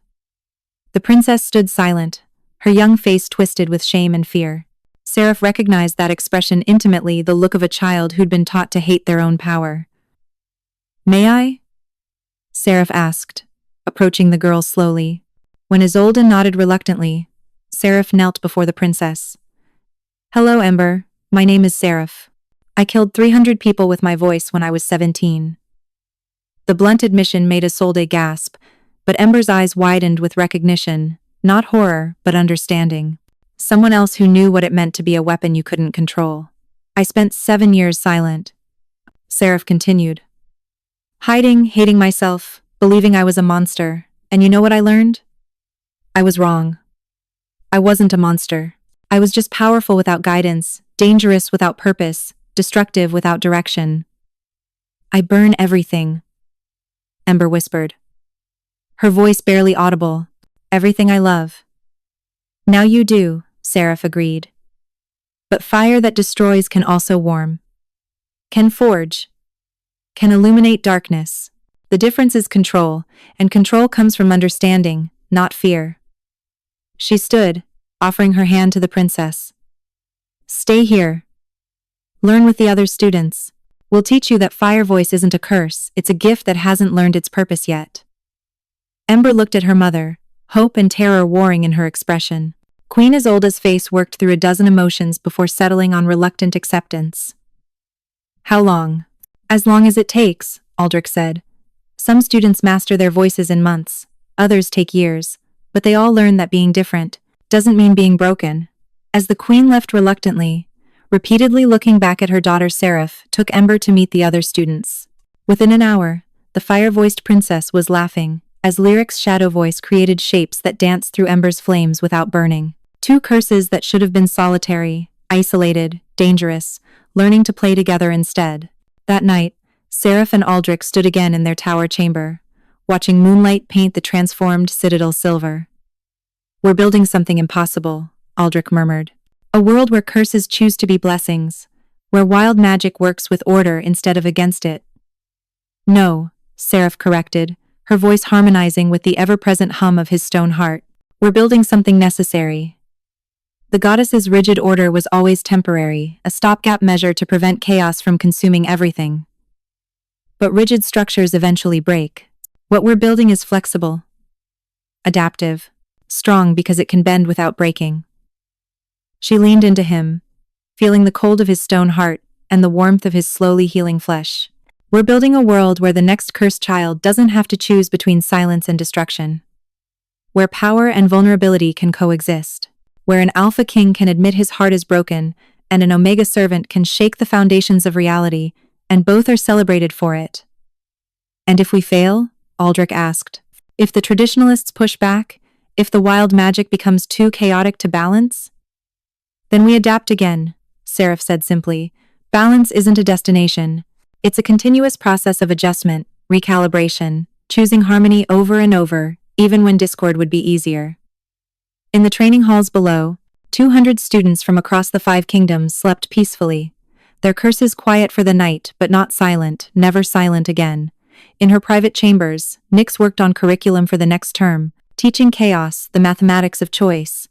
The princess stood silent, her young face twisted with shame and fear. Seraph recognized that expression intimately, the look of a child who'd been taught to hate their own power. May I? Seraph asked, approaching the girl slowly. When Isolde nodded reluctantly, Seraph knelt before the princess. Hello, Ember. My name is Seraph. I killed 300 people with my voice when I was 17. The blunt admission made Isolde gasp, but Ember's eyes widened with recognition, not horror, but understanding. Someone else who knew what it meant to be a weapon you couldn't control. I spent 7 years silent. Seraph continued. Hiding, hating myself, believing I was a monster, and you know what I learned? I was wrong. I wasn't a monster. I was just powerful without guidance, dangerous without purpose, destructive without direction. I burn everything, Ember whispered. Her voice barely audible. Everything I love. Now you do, Seraph agreed. But fire that destroys can also warm. Can forge. Can illuminate darkness. The difference is control, and control comes from understanding, not fear. She stood, offering her hand to the princess. Stay here. Learn with the other students. We'll teach you that fire voice isn't a curse, it's a gift that hasn't learned its purpose yet. Ember looked at her mother, hope and terror warring in her expression. Queen Isolde's face worked through a dozen emotions before settling on reluctant acceptance. How long? As long as it takes, Aldrich said. Some students master their voices in months, others take years. but they all learned that being different doesn't mean being broken. As the queen left reluctantly, repeatedly looking back at her daughter Seraph took Ember to meet the other students. Within an hour, the fire-voiced princess was laughing, as Lyric's shadow voice created shapes that danced through Ember's flames without burning. Two curses that should have been solitary, isolated, dangerous, learning to play together instead. That night, Seraph and Aldrich stood again in their tower chamber, watching moonlight paint the transformed citadel silver. "We're building something impossible," Aldrich murmured. "A world where curses choose to be blessings, where wild magic works with order instead of against it." "No," Seraph corrected, her voice harmonizing with the ever-present hum of his stone heart. "We're building something necessary." The goddess's rigid order was always temporary, a stopgap measure to prevent chaos from consuming everything. But rigid structures eventually break. What we're building is flexible, adaptive, strong because it can bend without breaking. She leaned into him, feeling the cold of his stone heart and the warmth of his slowly healing flesh. "We're building a world where the next cursed child doesn't have to choose between silence and destruction. Where power and vulnerability can coexist. Where an alpha king can admit his heart is broken and an omega servant can shake the foundations of reality, and both are celebrated for it." "And if we fail?" Aldrich asked. "If the traditionalists push back? If the wild magic becomes too chaotic to balance?" "Then we adapt again," Seraph said simply. "Balance isn't a destination. It's a continuous process of adjustment, recalibration, choosing harmony over and over, even when discord would be easier." In the training halls below, 200 students from across the 5 kingdoms slept peacefully, their curses quiet for the night but not silent, never silent again. In her private chambers, Nyx worked on curriculum for the next term, teaching chaos, the mathematics of choice.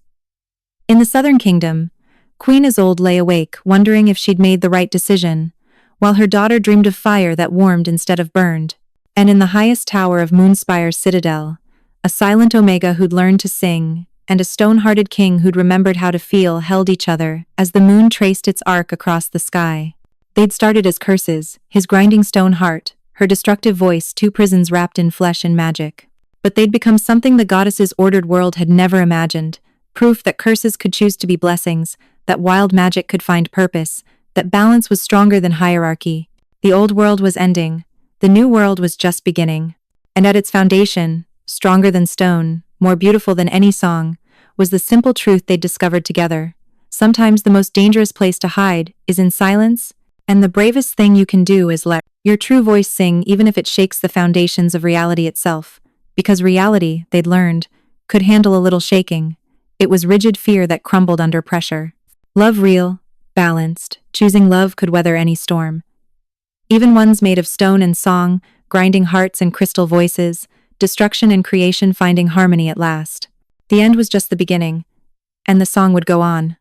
In the Southern Kingdom, Queen Isolde lay awake, wondering if she'd made the right decision, while her daughter dreamed of fire that warmed instead of burned. And in the highest tower of Moonspire's citadel, a silent Omega who'd learned to sing, and a stone-hearted king who'd remembered how to feel held each other as the moon traced its arc across the sky. They'd started as curses, his grinding stone heart, her destructive voice, 2 prisons wrapped in flesh and magic. But they'd become something the goddess's ordered world had never imagined, proof that curses could choose to be blessings, that wild magic could find purpose, that balance was stronger than hierarchy. The old world was ending, the new world was just beginning. And at its foundation, stronger than stone, more beautiful than any song, was the simple truth they'd discovered together. Sometimes the most dangerous place to hide is in silence, and the bravest thing you can do is let your true voice sing even if it shakes the foundations of reality itself. Because reality, they'd learned, could handle a little shaking. It was rigid fear that crumbled under pressure. Love real, balanced, choosing love could weather any storm. Even ones made of stone and song, grinding hearts and crystal voices, destruction and creation finding harmony at last. The end was just the beginning, and the song would go on.